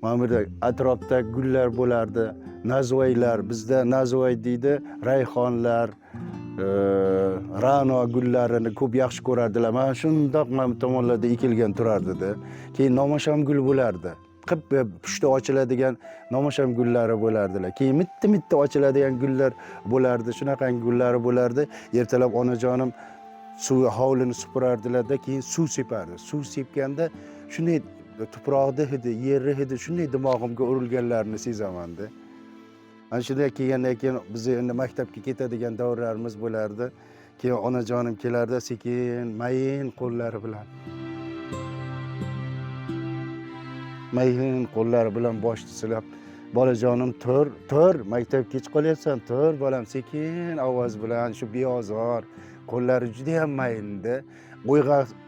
Mana bu atrofda gullar bo'lardi. Nazvoylar, bizda nazvoy deydi, rayhonlar, ra'no gullarini ko'p yaxshi ko'rardilar. Mana shundoq mana tomonlarda ekilgan turardi-da. Keyin nomasham gul bo'lardi. Qip pushti ochiladigan nomasham gullari bo'lardilar. Keyin mitti ochiladigan gullar bo'lardi. Shunaqangi gullari bo'lardi. Ertalab onajonim suv hovlini supurardilar-da, keyin suv separdi. Suv sepganda shunday tuproqni hidi, yerni hidi shunday dimog'imga urilganlarini sezamanda. Ana shunday kelgandan keyin biz endi maktabga ketadigan davrlarimiz bo'lardi. Keyin onajonim kelardi sekin, mayin qo'llari bilan. Mayin qo'llari bilan boshni silab, "Bolajonim, tur, maktabga kech qolyapsan, tur bolam", sekin ovoz bilan shu beozor, qo'llari juda ham mayinda.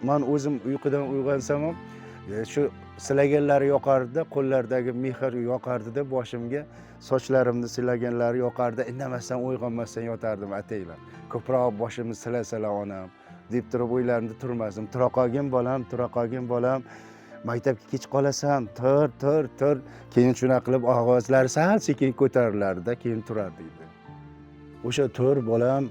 Men o'zim uyqudan uyg'onsam ham shu silaganlari yoqardi, qo'llaridagi mehr yoqardi-da boshimga, sochlarimni silaganlari yoqardi. Indamasdan uyg'onmasdan yotardim ataylab. Ko'proq boshimni sila onam deb turib o'ylarimda turmasdim. "Tura qolgin bolam, tura qolgin bolam. Maktabga kech qolasan, tur." Keyin shunaqa qilib ovozlari sal sekin ko'tarilardi, keyin turardi edi. O'sha "Tur bolam,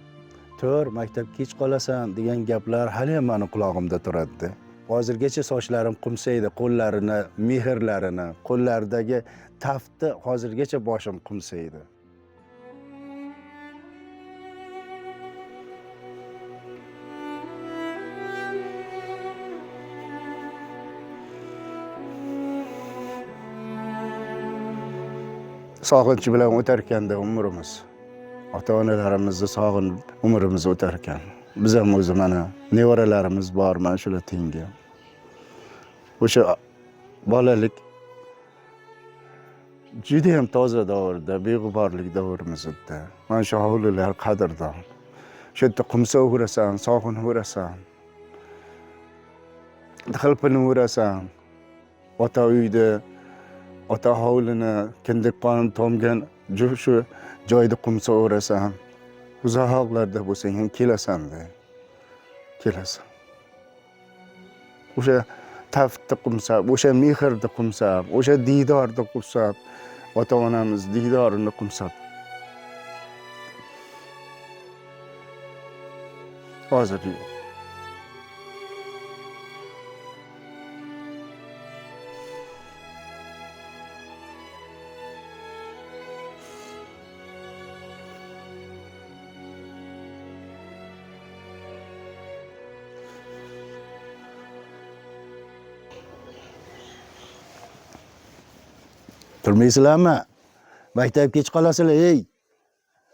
tur, maktabga kech qolasan" degan gaplar hali ham meni quloqimda turadi. Hozirgacha sochlarim qumsaydi, qo'llarini, mehrlarini, qo'llaridagi taftni hozirgacha boshim qumsaydi. Sog'inch bilan o'tar ekanda umrimiz. Ota-onalarimizni sog'inib umrimiz o'tar ekan. Biz ham o'zi mana nevaralarimiz bor, mana shular tengi. O'sha bolalik juda ham toza davrda, beg'uborlik davrimizda. Mana shu hovlilar qadrdon. Shu yerda qumsaverasan, sog'inaverasan. Xilpinaverasan. Ota uyda, ota hovlini, kindik qonim tomgan shu joyda qumsaverasan. Uzoqlarda bo'lsang ham kelasan-da. Kelasan. O'sha taftni qumsab, o'sha mehrni qumsab, o'sha diydorni qumsab, ota-onamiz diydorini qumsab. Hozir yo'q. Turmaysizlarmi? Maktabga kech qolasizlar, ey.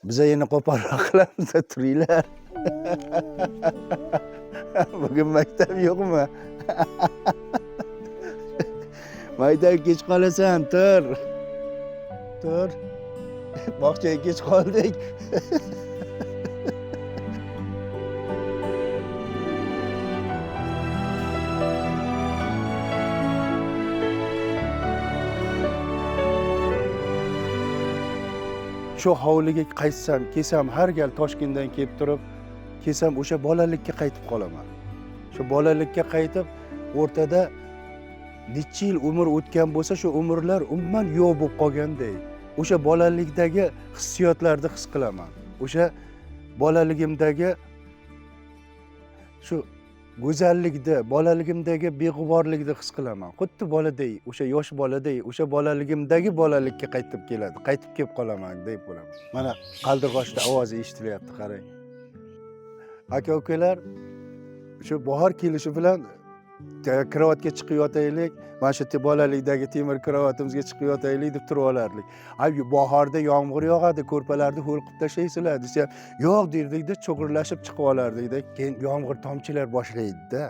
Biz endi qo'polroq qilamiz, turinglar. Bugun maktab yo'qmi? Maktabga kech qolasan, tur. Tur. Bog'chaga kech qoldik. Shu hovliga qaytsam, kelsam, har gal Toshkentdan kelib turib, kelsam o'sha bolalikka qaytib qolaman. Shu bolalikka qaytib, o'rtada necha yil umr o'tgan bo'lsa, shu umrlar umuman yo'q bo'lib qolganday. O'sha bolalikdagi hissiyotlarni his qilaman. O'sha bolaligimdagi shu go'zallikni, bolaligimdagi beg'uborlikni his qilaman. Xuddi boladay, o'sha yosh boladay, o'sha bolaligimdagi bolalikka qaytib keladi, qaytib kelib qolaman deb bo'laman. Mana qaldirg'ochda ovozi eshitilyapti, qarang. Aka-ukalar shu bahor kelishi bilan karavotga chiqib yotaylik, mana shu bolalikdagi temir karavotimizga chiqib yotaylik deb turib olardik. Ay, bahorda yomg'ir yog'adi, ko'rpalarni ho'l qilib tashlaysizlar desa, yo'q derdik-da, cho'g'irlashib chiqib olardik-da. Keyin yomg'ir tomchilar boshlaydi-da.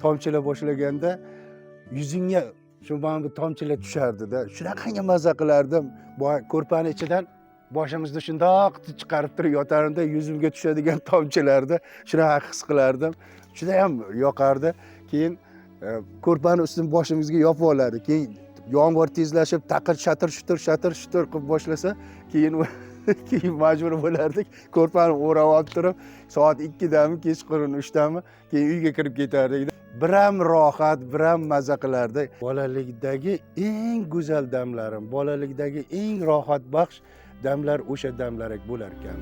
Tomchilar boshlaganda yuzingga shu mana bu tomchilar tushardi-da. Shunaqangi mazza qilardim. Ko'rpani ichidan boshimizni shundoq chiqarib turib yotardim-da, yuzimga tushadigan tomchilarni shunaqa his qilardim. Juda ham yoqardi. Keyin ko'rpani ustini boshimizga yopib oladi. Keyin yomg'ir tezlashib, taqir shatir shutur qilib boshlasa, keyin majbur bo'lardik ko'rpani o'rab olib turib, soat 2 dami, kechqurun 3 dami, keyin uyga kirib ketardik. Biram rohat, biram mazza qilardik. Bolalikdagi eng go'zal damlarim, bolalikdagi eng rohat baxsh damlar o'sha damlar bo'lar ekan.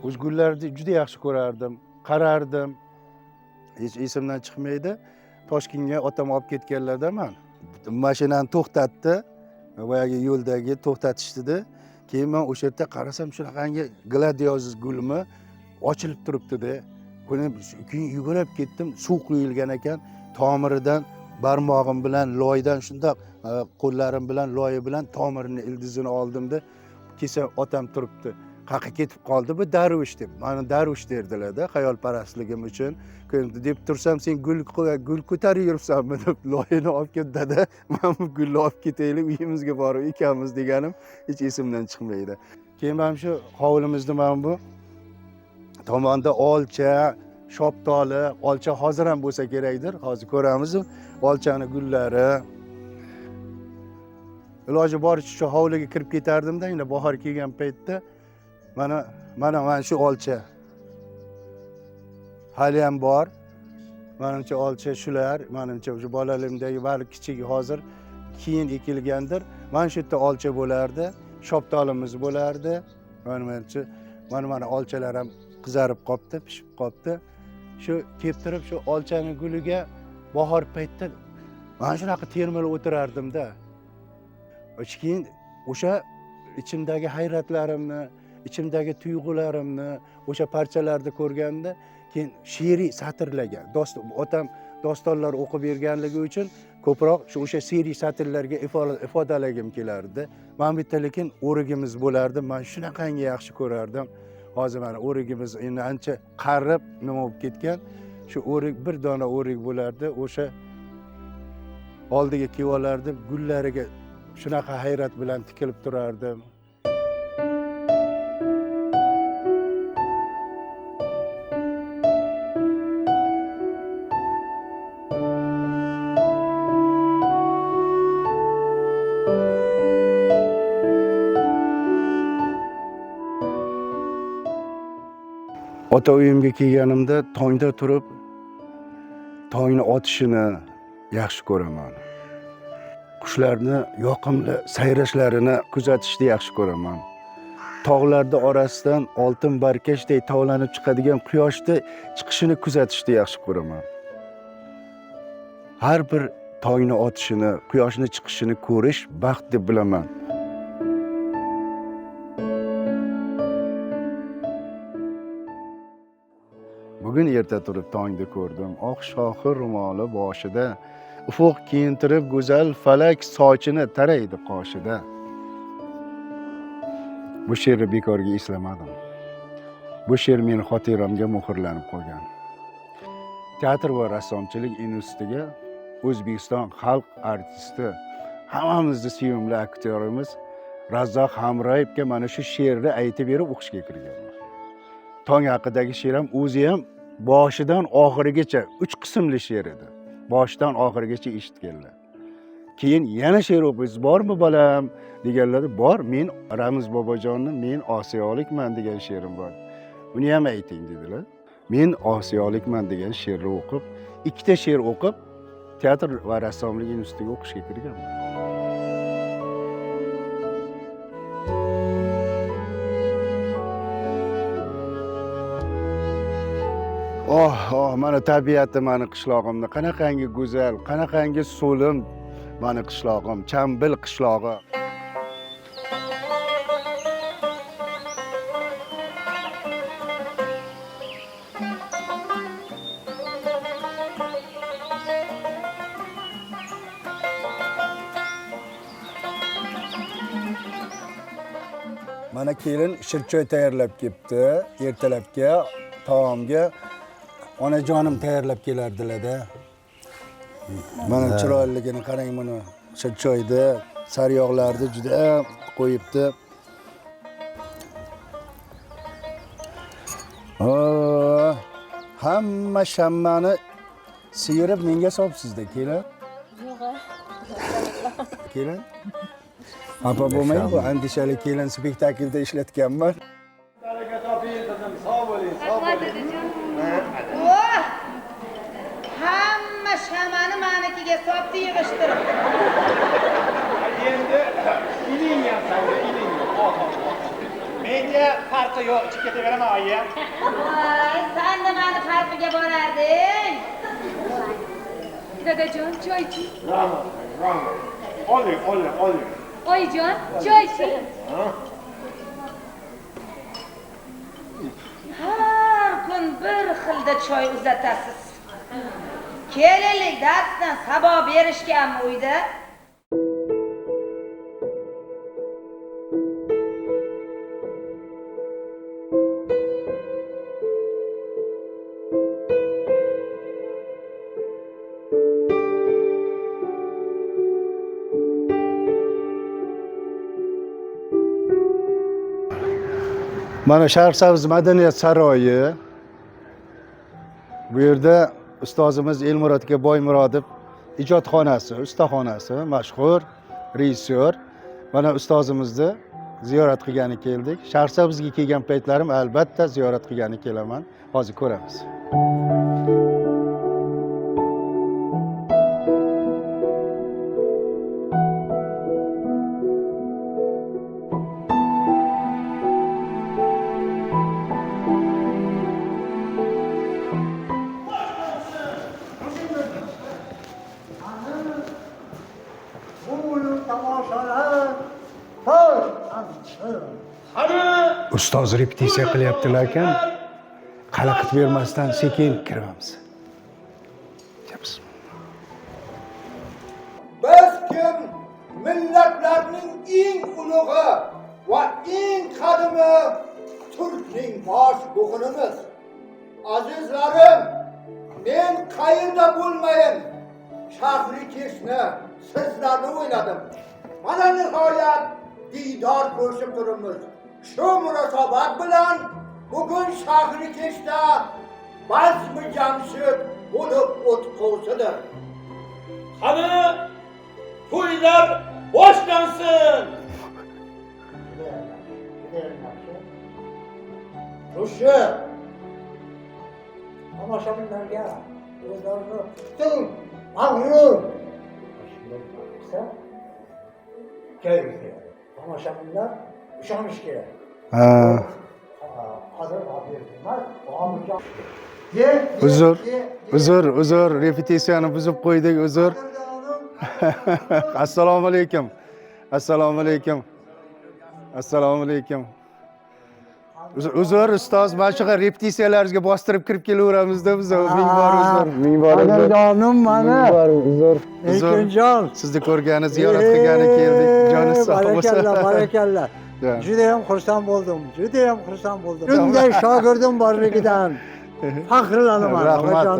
O'zgullarni juda yaxshi ko'rardim, qarardim. Hech esimdan chiqmaydi. Toshkentga otam olib ketganlarda men mashinani to'xtatdi. Boyagi yo'ldagi to'xtatishdi-da. keyin men o'sha yerda qarasam shunaqangi gladiyoz gulmi ochilib turibdi-da. Keyin yugurib ketdim, suv quyilgan ekan, tomiridan barmog'im bilan loydan shundoq qo'llarim bilan loyi bilan tomirini ildizini oldimda. Keyin otam turibdi. Qaqa ketib qoldi bu darvish deb. Meni darvish derdilar-da, xayolparastligim uchun. Deb tursam sen gul ko'tarib yuribsanmi deb loyini olib ket dada. Men bu gulni olib ketaylik, uyimizga borib ekamiz deganim hech esimdan chiqmaydi. Keyin men shu hovlimizda men bu tomonda olcha, shoptoli, olcha hozir ham bo'lsa kerakdir. Hozir ko'ramiz. Olchani gullari. Iloji boricha shu hovliga kirib ketardim-da, endi bahor kelgan paytda mana shu olcha. Hali ham bor. Menimcha olcha shular, menimcha o'sha bolaligimdagi balki kichik hozir keyin ekilgandir. Mana shu yerda olcha bo'lardi, shoptolimiz bo'lardi. Menimcha mana olchalar ham qizarib qopti, pishib qopti. Shu kelib turib shu olchaning guliga bahor paytda men shunaqa termilib o'tirardim-da. Keyin o'sha ichimdagi hayratlarimni, ichimdagi tuyg'ularimni o'sha parchalarda ko'rganda keyin she'riy satrlarga otam dostonlar o'qib berganligi uchun ko'proq o'sha she'riy satrlarga ifodalagim kelardi. Men bitta lekin o'rigimiz bo'lardi. Men shunaqangi yaxshi ko'rardim. Hozir mana o'rigimiz endi ancha qarib nima bo'lib ketgan. Shu o'rig bir dona o'rig bo'lardi. O'sha oldiga kelib olardim, gullariga shunaqa hayrat bilan tikilib turardim. Ota uyimga kelganimda tongda turib, tongni otishini yaxshi ko'raman. Qushlarni yoqimli sayrashlarini kuzatishni yaxshi ko'raman. Tog'larda orasidan oltin barkashdek tovlanib chiqadigan quyoshni chiqishini kuzatishni yaxshi ko'raman. Har bir tongni otishini, quyoshni chiqishini ko'rish baxt deb bilaman. Bugun erta turib tongni ko'rdim. Oq shohi ro'moli boshida, ufuq kiyintirib go'zal falak sochini taraydi qoshida. Bu she'rni bekorga eslamadim. Bu she'r meni xotiramga muhrlanib qolgan. Teatr va rassomchilik institutiga O'zbekiston xalq artisti, hammamizni sevimli aktyorimiz Razzoq Hamroyevga mana shu she'rni aytib berib o'qishga kirganman. Tong haqidagi she'r ham o'zi ham boshidan oxirigacha 3 qismli she'r edi. Boshidan oxirigacha eshitganlar. Keyin yana she'r o'qingiz bormi bolam deganlar, bor, men Ramiz Bobojonning Men Osiyolikman degan she'rim bor. Uni ham ayting dedilar. Men Osiyolikman degan she'rni o'qib, 2 ta she'r o'qib, teatr va rassomlik institutiga o'qishga kirganman. Mana tabiati meni qishlog'imda qanaqangi go'zal, qanaqangi so'lim meni qishlog'im, Chambil qishlog'i. Mana kelin shirchoy tayyorlab kelibdi, ertalabga taomga onajonim tayyorlab kelardilar-da. Mana chiroyligini qarang, mana shirchoyda sariyog'larni juda qo'yibdi. Hamma shammani siyirib menga solibsiz-da, kelin. Yo'q. Kelin. Apa bo'lmaydi bu andishali kelin spektaklda ishlatganman. Baraka toping qizim, sog' bo'ling, sog' bo'ling. Hamma shamani manikiga sopdi yig'ishtirib. Endi iling ham sanga, iling. Menga farqi yo'q, ichib ketaveraman oyi. Voy, sen nimani farqiga borarding? Dadajon, choy iching. Rahmat. Oling. Oyijon, choy iching. Har kun bir xilda choy uzatasiz. Kelaylik darsdan sabo berishganmi uyda? Mana Sharqsabz madaniyat saroyi. Bu yerda ustozimiz Elmurod aka Boymurodov ijodxonasi, ustaxonasi, mashhur rejissyor. Mana ustozimizni ziyorat qilgani keldik. Sharqsabzga kelgan paytlarim albatta ziyorat qilgani kelaman. Hozir ko'ramiz. Ustoz repetitsiya qilyaptilar ekan. Xalaqit bermasdan sekin kiramiz. Biz kim millatlarning eng ulug'i va eng qadimi Turkning bosh bo'g'inimiz. Azizlarim, men qayerda bo'lmayin, Shahrikeshni sizlarni o'yladim. Mana nihoyat diydor ko'rishib turibmiz. Shu munosabat bilan bugun Shahrikeshda bazmi jamshid bo'lib o'tquvsidir. Qani to'ylar boshlansin. Rusha tomoshabinlarga o'zlarini tuting, mag'rur. Tomoshabinlar ishonish kerak. Uzr, repetitsiyani buzib qo'ydik, uzr. Assalomu alaykum. Assalomu alaykum. Assalomu alaykum. Uzr, ustoz, mana shu repetitsiyalaringizga bostirib kirib kelaveramizda biz. Ming bor uzr. Ming bor uzr. Jonim mana. Uzr. Erkinjon. Sizni ko'rgani, ziyorat qilgani keldik. Joningiz sog' bo'lsin. Barakalla. Juda ham xursand bo'ldim. Bunday shogirdim borligidan faxrlanaman.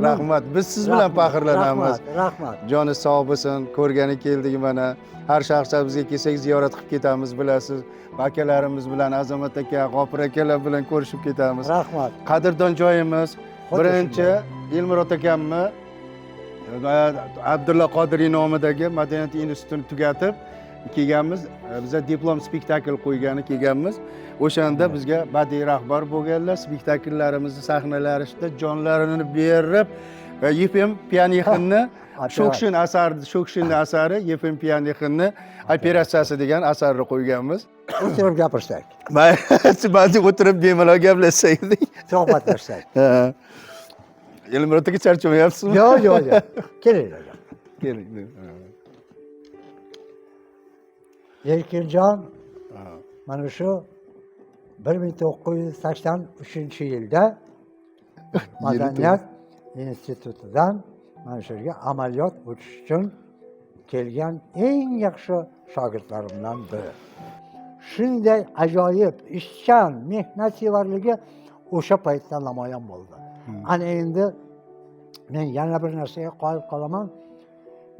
Rahmat. Biz siz bilan faxrlanamiz. Rahmat. Joni sog' bo'lsin. Ko'rgani keldik mana. Har Sharqsabzga kelsak ziyorat qilib ketamiz, bilasiz. Akalarimiz bilan, Azamat aka, G'ofir akalar bilan ko'rishib ketamiz. Rahmat. Qadrdon joyimiz. Birinchi Elmurod akamni Abdulla Qodiriy nomidagi Madaniyat institutini tugatib kelganmiz. Biza diplom spektakl qo'ygani kelganmiz. O'shanda bizga badiiy rahbar bo'lganlar, spektakllarimizni sahnalarida jonlarini berib, Yefim Pianixinni Shokshinni asari Yefim Pianixinni operatsiyasi degan asarni qo'yganmiz. O'tirib gapirsak. Mayli, o'tirib bemalol gaplashsak edik. Suhbatlashsak. Elmurod aka charchamayapsizmi? Yo'q. Kelinglar. Erkinjon mana shu 1983-yilda Madaniyat institutidan mana shu yerga amaliyot o'tish uchun kelgan eng yaxshi shogirdlarimdan biri. Shunday ajoyib ishchan, mehnatsevarligi o'sha paytda namoyon bo'ldi. Ana endi men yana bir narsaga qoyil qolaman.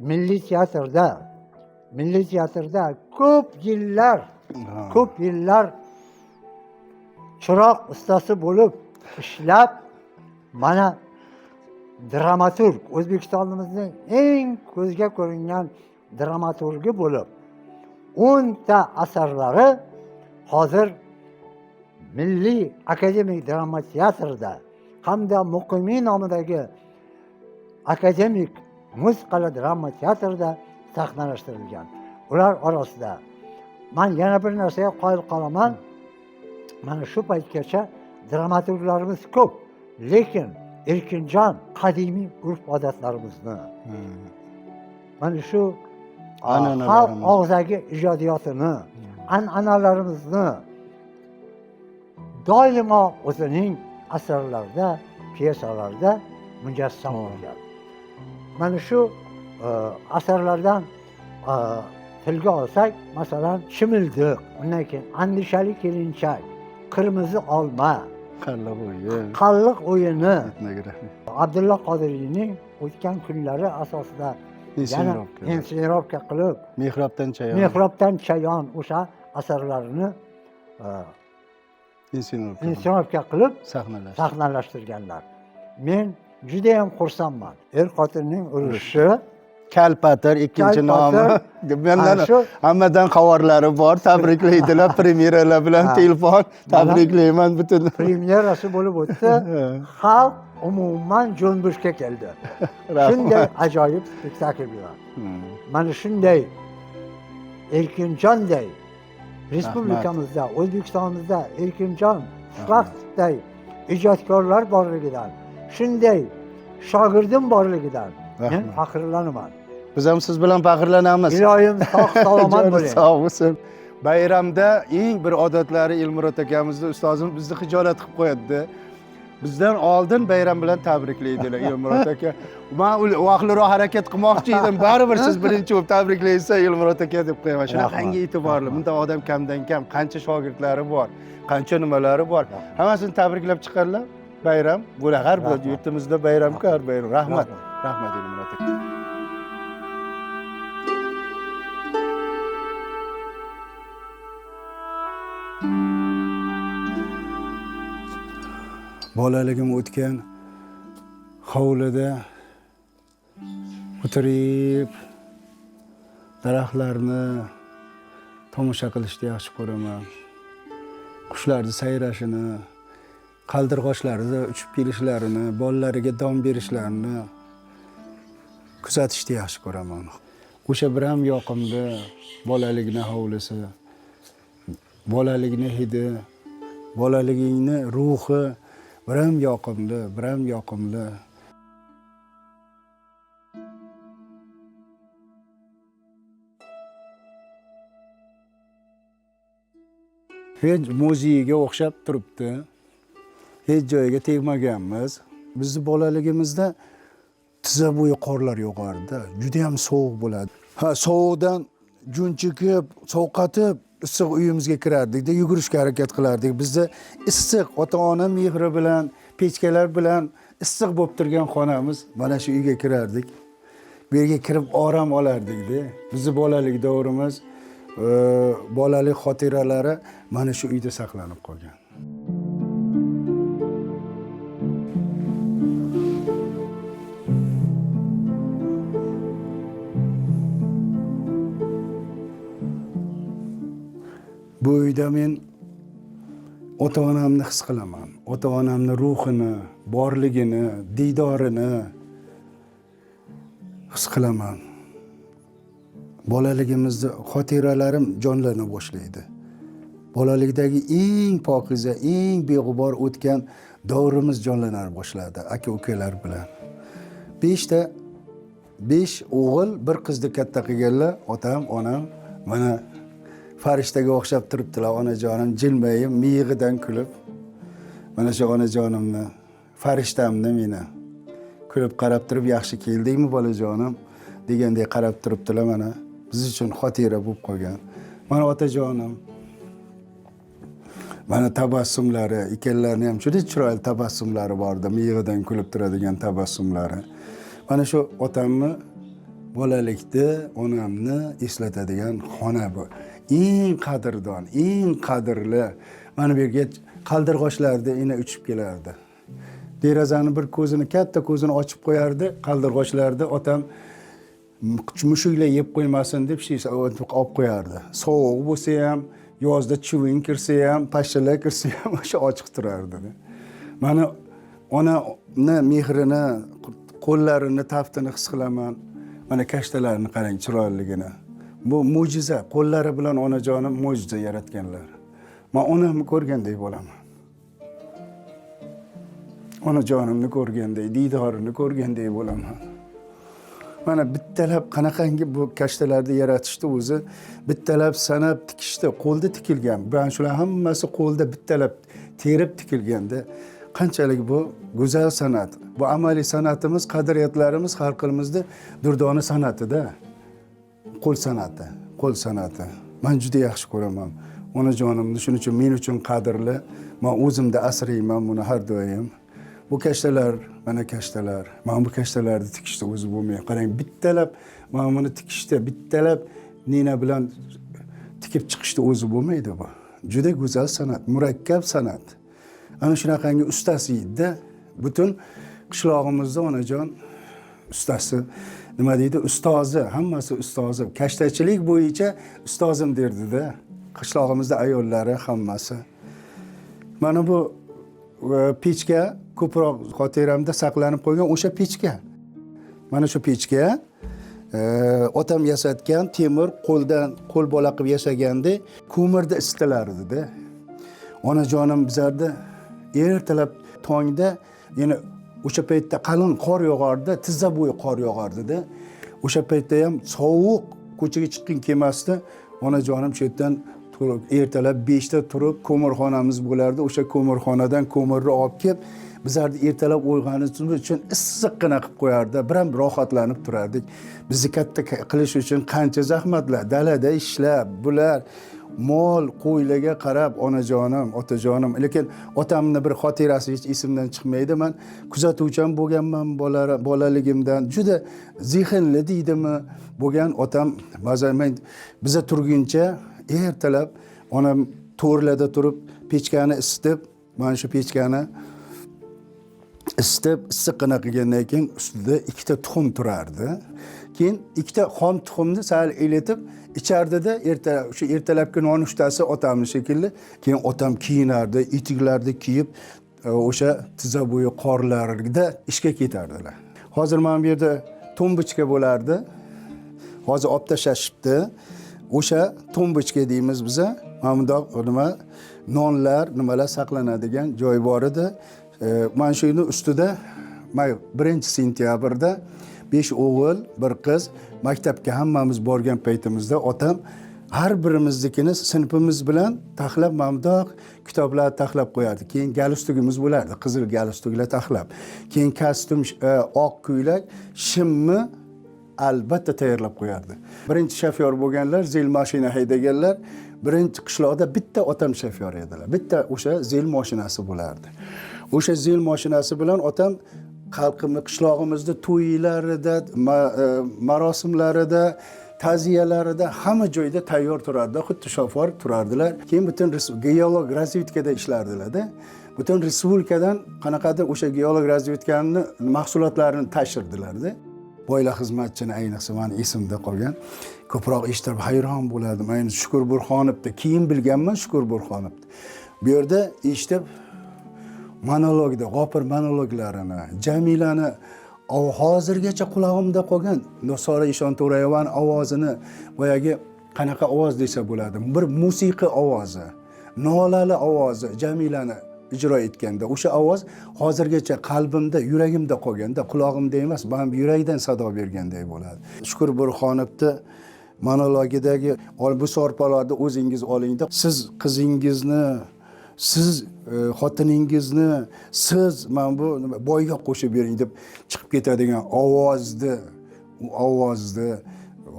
Milliy teatrda ko'p yillar chiroq ustasi bo'lib ishlab, mana dramaturg, O'zbekistonimizning eng ko'zga ko'ringan dramaturgi bo'lib 10 ta asarlari hozir Milliy akademik drama teatrida hamda Muqimiy nomidagi akademik musiqali drama teatrida sahnalashtirilgan. Ular orasida men yana bir narsaga qoyil qolaman. Mana shu paytgacha dramaturglarimiz ko'p, lekin Erkinjon qadimiy urf-odatlarimizni, mana shu xalq og'zaki ijodiyotini, an'analarimizni doimo o'zining asarlarida, pyesalarda mujassam bo'lgan. Mana shu asarlardan tilga olsak, masalan, Chimildiq, undan keyin Andishali kelinchak, Qirmizi olma, Qalliq o'yi. Qalliq o'yini, Etnografiya. Abdulla Qodiriyning o'tgan kunlari asosida yana insirovka qilib, Mehrobdan chayon o'sha asarlarini insirovka qilib sahnalashtirganlar. Men juda ham xursandman. Er-xotinning urushi, Kalpatir ikkinchi nomi. Mendan hammadan xabarlari bor, tabriklaydilar, premyeralar bilan telefon, tabriklayman butun. Premyerasi bo'lib o'tdi. Xalq umuman jo'nbushga keldi. Shunday ajoyib spektakl bilan. Mana shunday Erkinjonday respublikamizda, O'zbekistonimizda Erkinjon Shuhratday ijodkorlar borligidan, shunday shogirdim borligidan men faxrlanaman. Biz ham siz bilan faxrlanamiz. Iloyim sog' salomat bo'ling. Sog' bo'lsin. Bayramda eng bir odatlari Elmurod akamizni ustozimiz bizni hijolat qilib qo'yadi. Bizdan oldin bayram bilan tabriklaydilar Elmurod aka. Men vaqtliroq harakat qilmoqchi edim. Baribir siz birinchi bo'lib tabriklaysiz Elmurod aka deb qo'yaman. Shunaqangi e'tiborli. Bunda odam kamdan kam, qancha shogirdlari bor, qancha nimalari bor. Hammasini tabriklab chiqarlar. Bayram, bular har bir yurtimizda bayram-ku, har bayram. Rahmat. Rahmat Elmurod aka. Bolaligim o'tgan hovlida o'tirib daraxtlarni tomosha qilishni yaxshi ko'raman. Qushlarni sayrashini, qaldirg'ochlarida uchib kelishlarini, bolalariga dom berishlarini kuzatishni yaxshi ko'raman. O'sha biram yoqimli bolalikni hovlisi, bolalikni hidi, bolaligingni ruhi biram yoqimli, biram yoqimli. Hech muzeyiga o'xshab turibdi. Hech joyiga tegmaganmiz. Bizni bolaligimizda tiza bo'yi qorlar yog'ardi. Juda ham sovuq bo'ladi. Sovuqdan junchikib, sovqatib, issiq uyimizga kirardik-da, yugurishga harakat qilardik. Bizda issiq ota-ona mehri bilan, pechkalar bilan issiq bo'lib turgan xonamiz, mana shu uyga kirardik. Bu yerga kirib orom olardik-da. Bizni bolalik davrimiz, bolalik xotiralari mana shu uyda saqlanib qolgan. Bu uyda men ota-onamni his qilaman. Ota-onamni ruhini, borligini, diydorini his qilaman. Bolaligimizda xotiralarim jonlana boshlaydi. Bolalikdagi eng pokiza, eng beg'ubor o'tgan davrimiz jonlana boshladi aka-ukalar bilan. 5 o'g'il, bir qizni katta qilganlar, otam, onam mana farishtaga o'xshab turibdilar. Onajonim jilmayib, miyig'idan kulib. Mana shu onajonimni, farishtamni meni kulib qarab turib, yaxshi keldingmi bolajonim degandek qarab turibdilar mana. Biz uchun xotira bo'lib qolgan. Mana otajonim. Mana tabassumlari, ikkalarining ham juda chiroyli tabassumlari bordi. Miyig'idan kulib turadigan tabassumlari. Mana shu otamni bolalikda onamni eslatadigan xona bu. Eng qadrdon, eng qadrli. Mana bu yerga qaldirg'ochlarda ina uchib kelardi. Derazani bir ko'zini, katta ko'zini ochib qo'yardi, qaldirg'ochlarda otam mushuklar yeb qo'ymasin deb olib qo'yardi. Sovuq bo'lsa ham, yozda chuvin kirsa ham, pashshalar kirsa ham o'sha ochiq turardi. Mana onamni mehrini, qo'llarini, taftini his qilaman. Mana kashtalarini qarang, chiroyligini. Bu mo'jiza, qo'llari bilan onajonim mo'jiza yaratganlar. Men onamni ko'rgandek bo'laman. Onajonimni ko'rgandek, diydorini ko'rgandek bo'laman. Mana bittalab qanaqangi bu kashtalarni yaratishdi o'zi, bittalab sanab tikishdi, qo'lda tikilgan. Ben shular hammasi qo'lda bittalab terib tikilganda qanchalik bu go'zal san'at. Bu amaliy san'atimiz, qadriyatlarimiz xalqimizda durdona san'atida. Qo'l san'ati, qo'l san'ati. Men juda yaxshi ko'raman. Onajonimni shuning uchun men uchun qadrli. Men o'zimda asrayman buni har doim. Bu kashtalar, mana kashtalar. Men bu kashtalarni tikishda o'zi bo'lmaydi. Qarang, bittalab men buni tikishda, bittalab nina bilan tikib chiqishda o'zi bo'lmaydi bu. Juda go'zal san'at, murakkab san'at. Ana shunaqangi ustasi edi. Butun qishlog'imizda onajon ustasi, nima deydi, ustozi, hammasi ustozi. Kashtachilik bo'yicha ustozim derdi-da. Qishlog'imizda ayollari hammasi. Mana bu pechka ko'proq xotiramda saqlanib qolgan o'sha pechka. Mana shu pechka otam yasatgan temir qo'ldan qo'l bola qilib yasaganda ko'mirda isitilardi-da. Onajonim bizlarda ertalab tongda, yana o'sha paytda qalin qor yog'ardi, tizza bo'yi qor yog'ardi-da. O'sha paytda ham sovuq, ko'chaga chiqqing kelmasdi. Onajonim shu yerdan ertalab 5 ta turib ko'mirxonamiz bo'lardi. O'sha ko'mirxonadan ko'mirni olib kelib, bizlarni ertalab uyg'onishimiz uchun issiqqina qilib qo'yardi. Biram rohatlanib turardik. Bizni katta qilish uchun qancha zahmatlar, dalada ishlab, bular mol qo'ylarga qarab onajonim, otajonim. Lekin otamning bir xotirasi hech esimdan chiqmaydi. Men kuzatuvchan bo'lganman bolaligimdan. Juda zehnli deydimi bo'lgan otam. Ba'zan men biza turguncha ertalab onam to'rlarda turib pechkani isitib, mana shu pechkani isitib, issiqqina qilgandan keyin ustida 2 ta tuxum turardi. Keyin 2 ta xom tuxumni sal eletib ichardi-da, o'sha ertalabki nonushtasi otamning shekilli. Keyin otam kiyinardi, etiklarni kiyib, o'sha tizza bo'yi qorlarda ishga ketardilar. Hozir mana bu yerda tombichka bo'lardi. Hozir olib tashlashibdi. O'sha tombichka deymiz biza. Mana bundoq nima nonlar, nimalar saqlanadigan joy bor edi. Mana shuni ustida 1-sentyabrda 5 o'g'il, 1 qiz maktabga hammamiz borgan paytimizda otam har birimiznikini sinfimiz bilan taxlab mamdoq kitoblar taxlab qo'yardi. Keyin galstukimiz bo'lardi, qizil galstuklar taxlab. Keyin kostyum, oq ko'ylak, shimni albatta tayyorlab qo'yardi. Birinchi shofyor bo'lganlar, zil mashina haydaganlar, birinchi qishloqda bitta otam shofyor edilar. Bitta o'sha zil mashinasi bo'lardi. O'sha zil mashinasi bilan otam xalqimiz, qishlog'imizda to'ylarida, marosimlarida, ta'ziyalarida hamma joyda tayyor turardi, xuddi shofyor turardilar. Keyin butun geolog razvedkada ishlardilar-da. Butun respublikadan qanaqadir o'sha geolog razvedkani mahsulotlarini tashirdilar-da. Boylar xizmatchini ayniqsa meni esimda qolgan. Ko'proq eshitib hayron bo'lardim. Ayni Shukur Burxonovda, keyin bilganman Shukur Burxonovda. Bu yerda eshitib monologda, G'ofir monologlarini, Jamilani hozirgacha qulog'imda qolgan Nosora Ishonto'rayevaning ovozini, boyagi qanaqa ovoz desa bo'ladi, bir musiqiy ovozi, nolali ovozi Jamilani ijro etganda o'sha ovoz hozirgacha qalbimda, yuragimda qolganda, qulog'imda emas, men yurakdan sado berganday bo'ladi. Shukur Burxonovda monologidagi bu sorpalarni o'zingiz olingda, siz qizingizni, siz xotiningizni, siz men bu boyga qo'shib bering deb chiqib ketadigan ovozni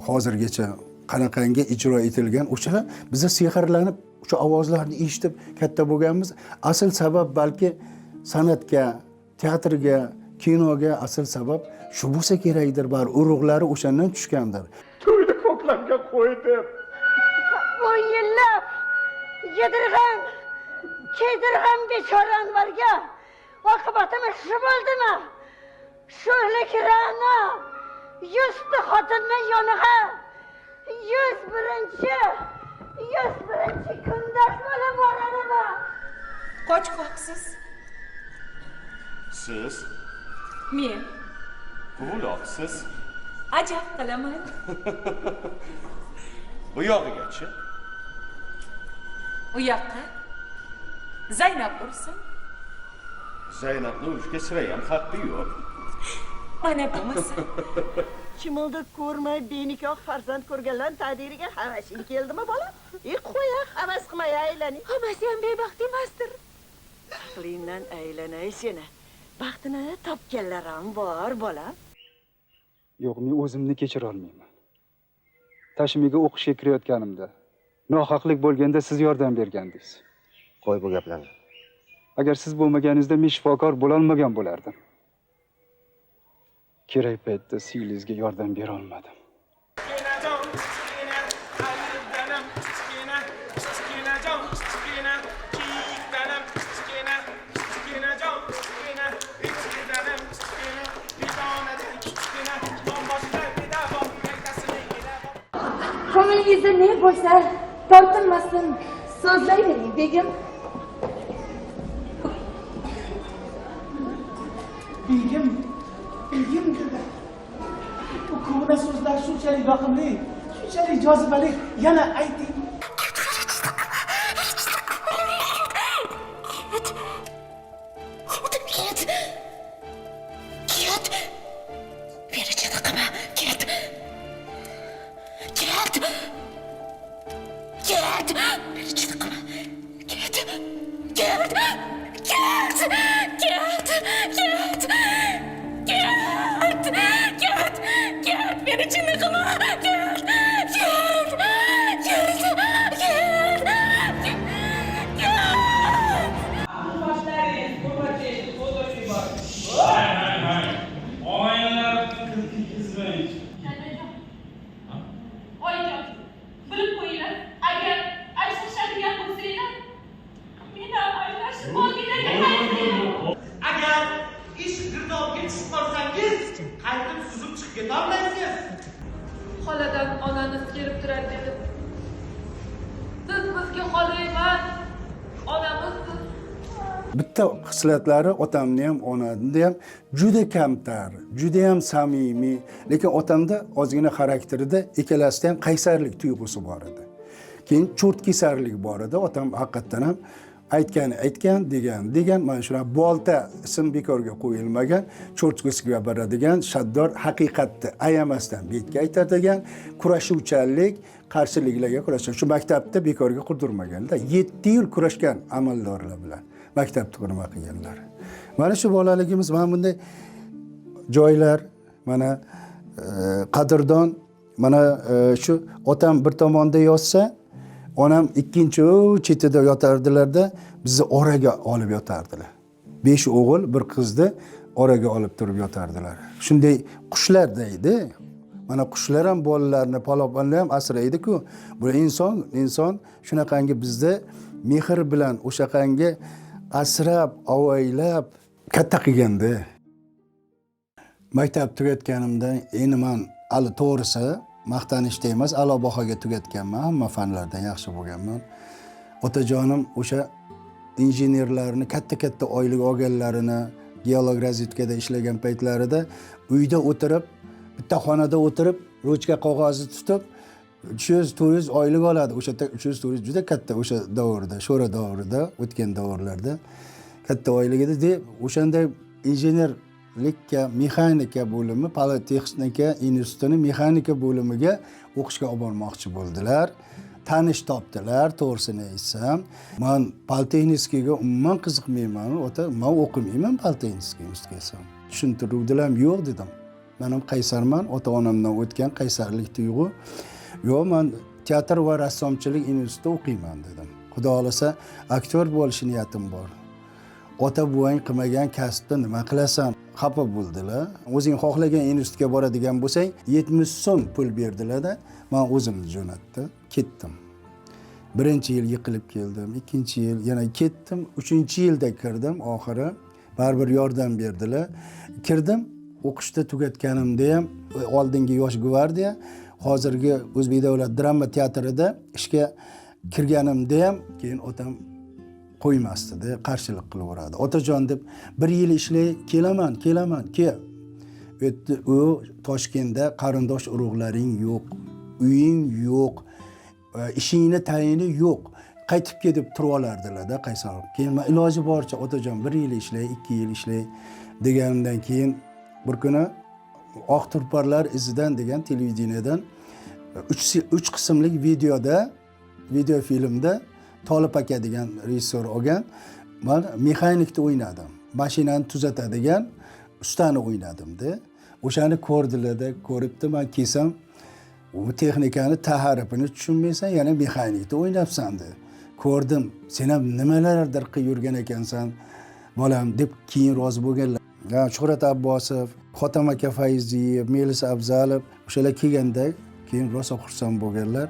hozirgacha qanaqangi ijro etilgan, o'sha biza sehrlanib o'sha ovozlarni eshitib katta bo'lganmiz. Asl sabab balki san'atga, teatrga, kinoga asl sabab shu bo'lsa kerakdir, bar urug'lari o'shandan tushgandir. To'yni ko'klamga qo'ydim. 10 yillab yedirg'an, kiydirg'an bechora Anvarga oqibatimiz shu bo'ldimi? Sho'rlik Ra'no 100 ta xotinni yonig'a 101-chi kundosh bo'lib boradimi? Qochqoqsiz. Siz? Men. Quvloqsiz. Ajab qilaman. Bu yog'igachi? U yoqqa Zaynab ursin. Zaynabni urishga sira ham haqqi yo'q. Mana bo'lmasa. Chimilda ko'rmay benikoh farzand ko'rganlar taqdiriga havasing keldimi bola? Qo'ya, havas qilmay aylaning. Hammasi ham bebaxt emasdir. aqlingdan aylanay seni. Baxtini topganlar ham bor, bolam. Yo'q, men o'zimni kechira olmayman. Tashmiga o'qishga kirayotganimda nohaqlik bo'lganda siz yordam bergandingiz. Qo'y bu gaplarni. Agar siz bo'lmaganingizda men shifokor bo'la olmagan bo'lardim. Kerak paytda singlizga yordam bera olmadim. Ko'nglingizda ne bo'lsa tortinmasdan so'zlayvering, begim. Begim dedi. Bu ko'hna so'zlar shunchalik yoqimli, shunchalik jozibali. Yana ayting. Ket. Beri chiqma, ket. Ket. Ket. Beri chiqma. Ket. Ket. Ket. Ket. Ket. Ket. Ket. Ket. Beri chiqma. Ket. Ket. Ket. Oyijon, bilib qo'yinglar, agar ajrashadigan bo'lsanglar, meni ajrashib oldilarga qaytinglar. Agar ish girdobga tushib qolsangiz, qaytib suzib chiqib keta olmaysiz. Xoladan onamiz kelib turar dedim. Siz bizga xola emas, onamizsiz. Bitta xislatlari otamni ham, onamni ham juda kamtar, juda ham samimiy, lekin otamda ozgina xarakterida ikkalasida ham qaysarlik tuyg'usi bor edi. Keyin cho'rtkesarlik bor edi. Otam haqiqatdan ham aytgan degan mana shuna bolta ism bekorga qo'yilmagan, cho'rtkesiga boradigan shaddor haqiqatni ayamasdan betga aytadigan, kurashuvchanlik, qarshiliklarga kurashgan. Shu maktabda bekorga qurdirmaganda 7 yil kurashgan amaldorlar bilan maktabni nima qilganlar. Mana shu bolaligimiz, mana bunday joylar, mana qadrdon, mana shu otam bir tomonda yotsa, onam ikkinchi chetida yotardilarda, bizni oraga olib yotardilar. 5 o'g'il, bir qizni oraga olib turib yotardilar. Shunday qushlar deydi. Mana qushlar ham bolalarni, paloponlar ham asraydi-ku. Bu inson shunaqangi bizda mehr bilan o'shaqangi asrab, avaylab katta qilganda. Maktab tugatganimdan endi men hali to'g'risi maqtanishda emas, a'lo bahoga tugatganman, hamma fanlardan yaxshi bo'lganman. Otajonim o'sha injenerlarni katta oylik olganlarini, geolog razvedkada ishlagan paytlarida uyda o'tirib, bitta xonada o'tirib, ruchka qog'ozni tutib 300-400 oylik oladi. O'sha 300-400 juda katta o'sha davrda, sho'ra davrida, o'tgan davrlarda katta oylik edi deb, o'shanday injenerlikka, mexanika bo'limi, politexnika institutining mexanika bo'limiga o'qishga olib bormoqchi bo'ldilar. Tanish topdilar, to'g'risini aytsam. Men politexnikaga umuman qiziqmayman, men o'qimayman politexnikaga. Tushuntiruvdilar, yo'q dedim. Men ham qaysarman, ota-onamdan o'tgan qaysarlik tuyg'u. Yo'q, men teatr va rassomchilik institutida o'qiyman dedim. Xudo xolasa aktyor bo'lish niyatim bor. Ota buvang qilmagan kasbni nima qilasan? Xafa bo'ldilar. O'zing xohlagan institutga boradigan bo'lsang, 70 so'm pul berdilar-da, men o'zimni jo'natdim, ketdim. Birinchi yil yiqilib keldim, ikkinchi yil yana ketdim, uchinchi yilda kirdim, oxiri baribir yordam berdilar. Kirdim, o'qishda tugatganimda ham oldingi yosh gvardiya, hozirgi O'zbek davlat drama teatrida ishga kirganimda ham keyin otam qo'ymasdi, qarshilik qilaveradi. Otajon deb 1 yil ishlay, kelaman, kel. U Toshkentda qarindosh urug'laring yo'q, uying yo'q, ishingni tayini yo'q. Qaytib ketib turib olardilar-da, qaysar. Keyin men iloji boricha otajon 1 yil ishlay, 2 yil ishlay deganimdan keyin bir kuni Oq turparlar izidan degan televideniyadan 3 qismlik video filmda Tolip aka degan rejissyor olgan. Men mexanikda o'ynadim. Mashinani tuzatadigan ustani o'ynadim-da. O'shani ko'rdilarda, ko'ribdi, men kelsam, u texnikani taharifini tushunmaysan, yana mexanikda o'ynabsan-da. Ko'rdim, sen ham nimalardir qilib yurgan ekansan, bolam deb keyin rozi bo'lganlar. Shuhrat Abbosov, Xotam aka Fayziyev, Melis Abzalov o'shalar kelganda keyin rosa xursand bo'lganlar.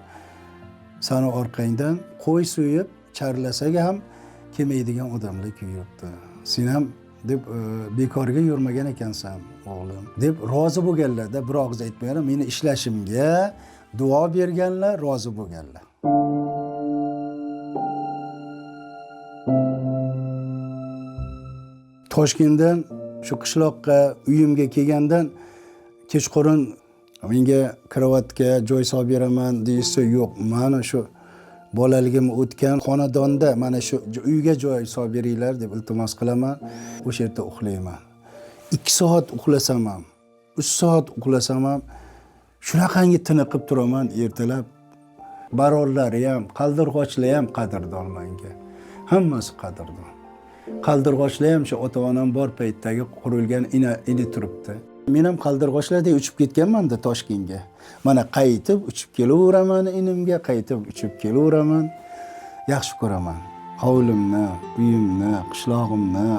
Sani orqangdan qo'y so'yib, charlasaga ham kelmaydigan odamlar kuyibdi. Sen ham deb bekorga yurmagan ekansan, o'g'lim deb rozi bo'lganlar-da, bir og'iz aytmagan, meni ishlashimga duo berganlar, rozi bo'lganlar. Toshkentdan shu qishloqqa uyimga kelgandan kechqurun menga karavotga joy solib beraman deysa, yo'q, mana shu bolaligim o'tgan xonadonda mana shu uyga joy solib beringlar deb iltimos qilaman. O'sha yerda uxlayman. 2 soat uxlasam ham, 3 soat uxlasam ham shunaqangi tiniqib turaman ertalab. Barollari ham, qaldirg'ochlari ham qadrdon menga. Hammasi qadrdon. Qaldirg'ochlar ham shu ota-onam bor paytdagi qurilgan ini turibdi. Men ham qaldirg'ochlardek uchib ketganman-da Toshkentga. Mana qaytib uchib kelaveraman inimga, qaytib uchib kelaveraman. Yaxshi ko'raman. Hovlimni, uyimni, qishlog'imni,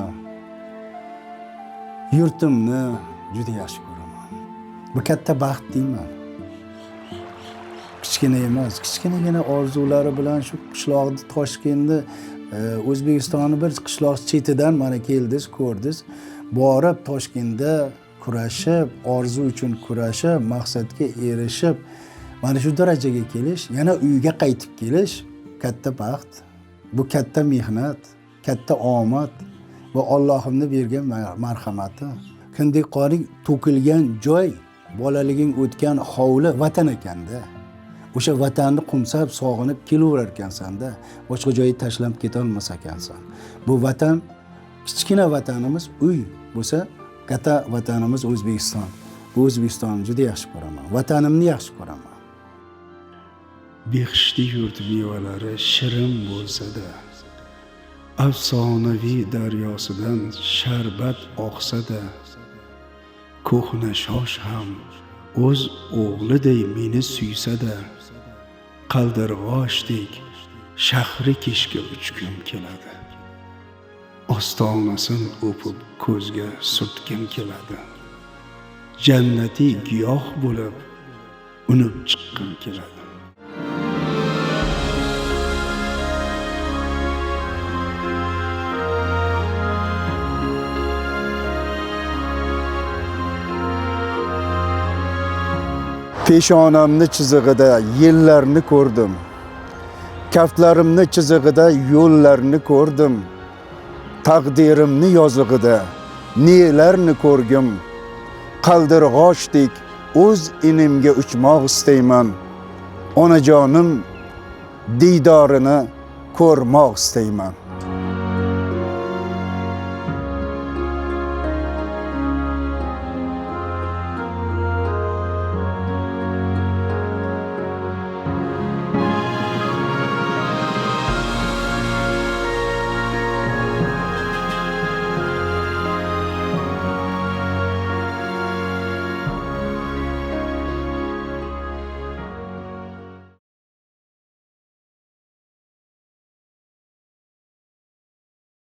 yurtimni juda yaxshi ko'raman. Bu katta baxt deyman. Kichkina emas, kichkinagina orzulari bilan shu qishloqni, Toshkentni, O'zbekistonning bir qishloq chetidan mana keldingiz, ko'rdingiz. Borib Toshkentda kurashib, orzu uchun kurashib, maqsadga erishib, mana shu darajaga kelish, yana uyga qaytib kelish katta baxt. Bu katta mehnat, katta omad va Allohimning bergan marhamati. Kindik qoning to'kilgan joy, bolaliging o'tgan hovli vatan ekanda. O'sha vatanni qumsab, sog'inib kelaverar ekansan-da, boshqa joyga tashlab keta olmas ekansan. Bu vatan, kichkina vatanimiz uy bo'lsa, katta vatanimiz O'zbekiston. Bu O'zbekistonni juda yaxshi ko'raman. Vatanimni yaxshi ko'raman. Behishti yurt mevalari shirin bo'lsa-da, afsonaviy daryosidan sharbat oqsa-da, ko'hna shosh ham o'z o'g'liday meni suysa-da, qaldirg'ochdek shahri keshga uchgim keladi. Ostonasin o'pib ko'zga surtgim keladi. Jannatiy giyoh bo'lib unib chiqqim keladi. Peshonamni chizig'ida yillarni ko'rdim. Kaftlarimni chizig'ida yo'llarni ko'rdim. Taqdirimni yozig'ida nelarni ko'rgim. Qaldirg'ochdek o'z inimga uchmoq istayman. Onajonim diydorini ko'rmoq istayman.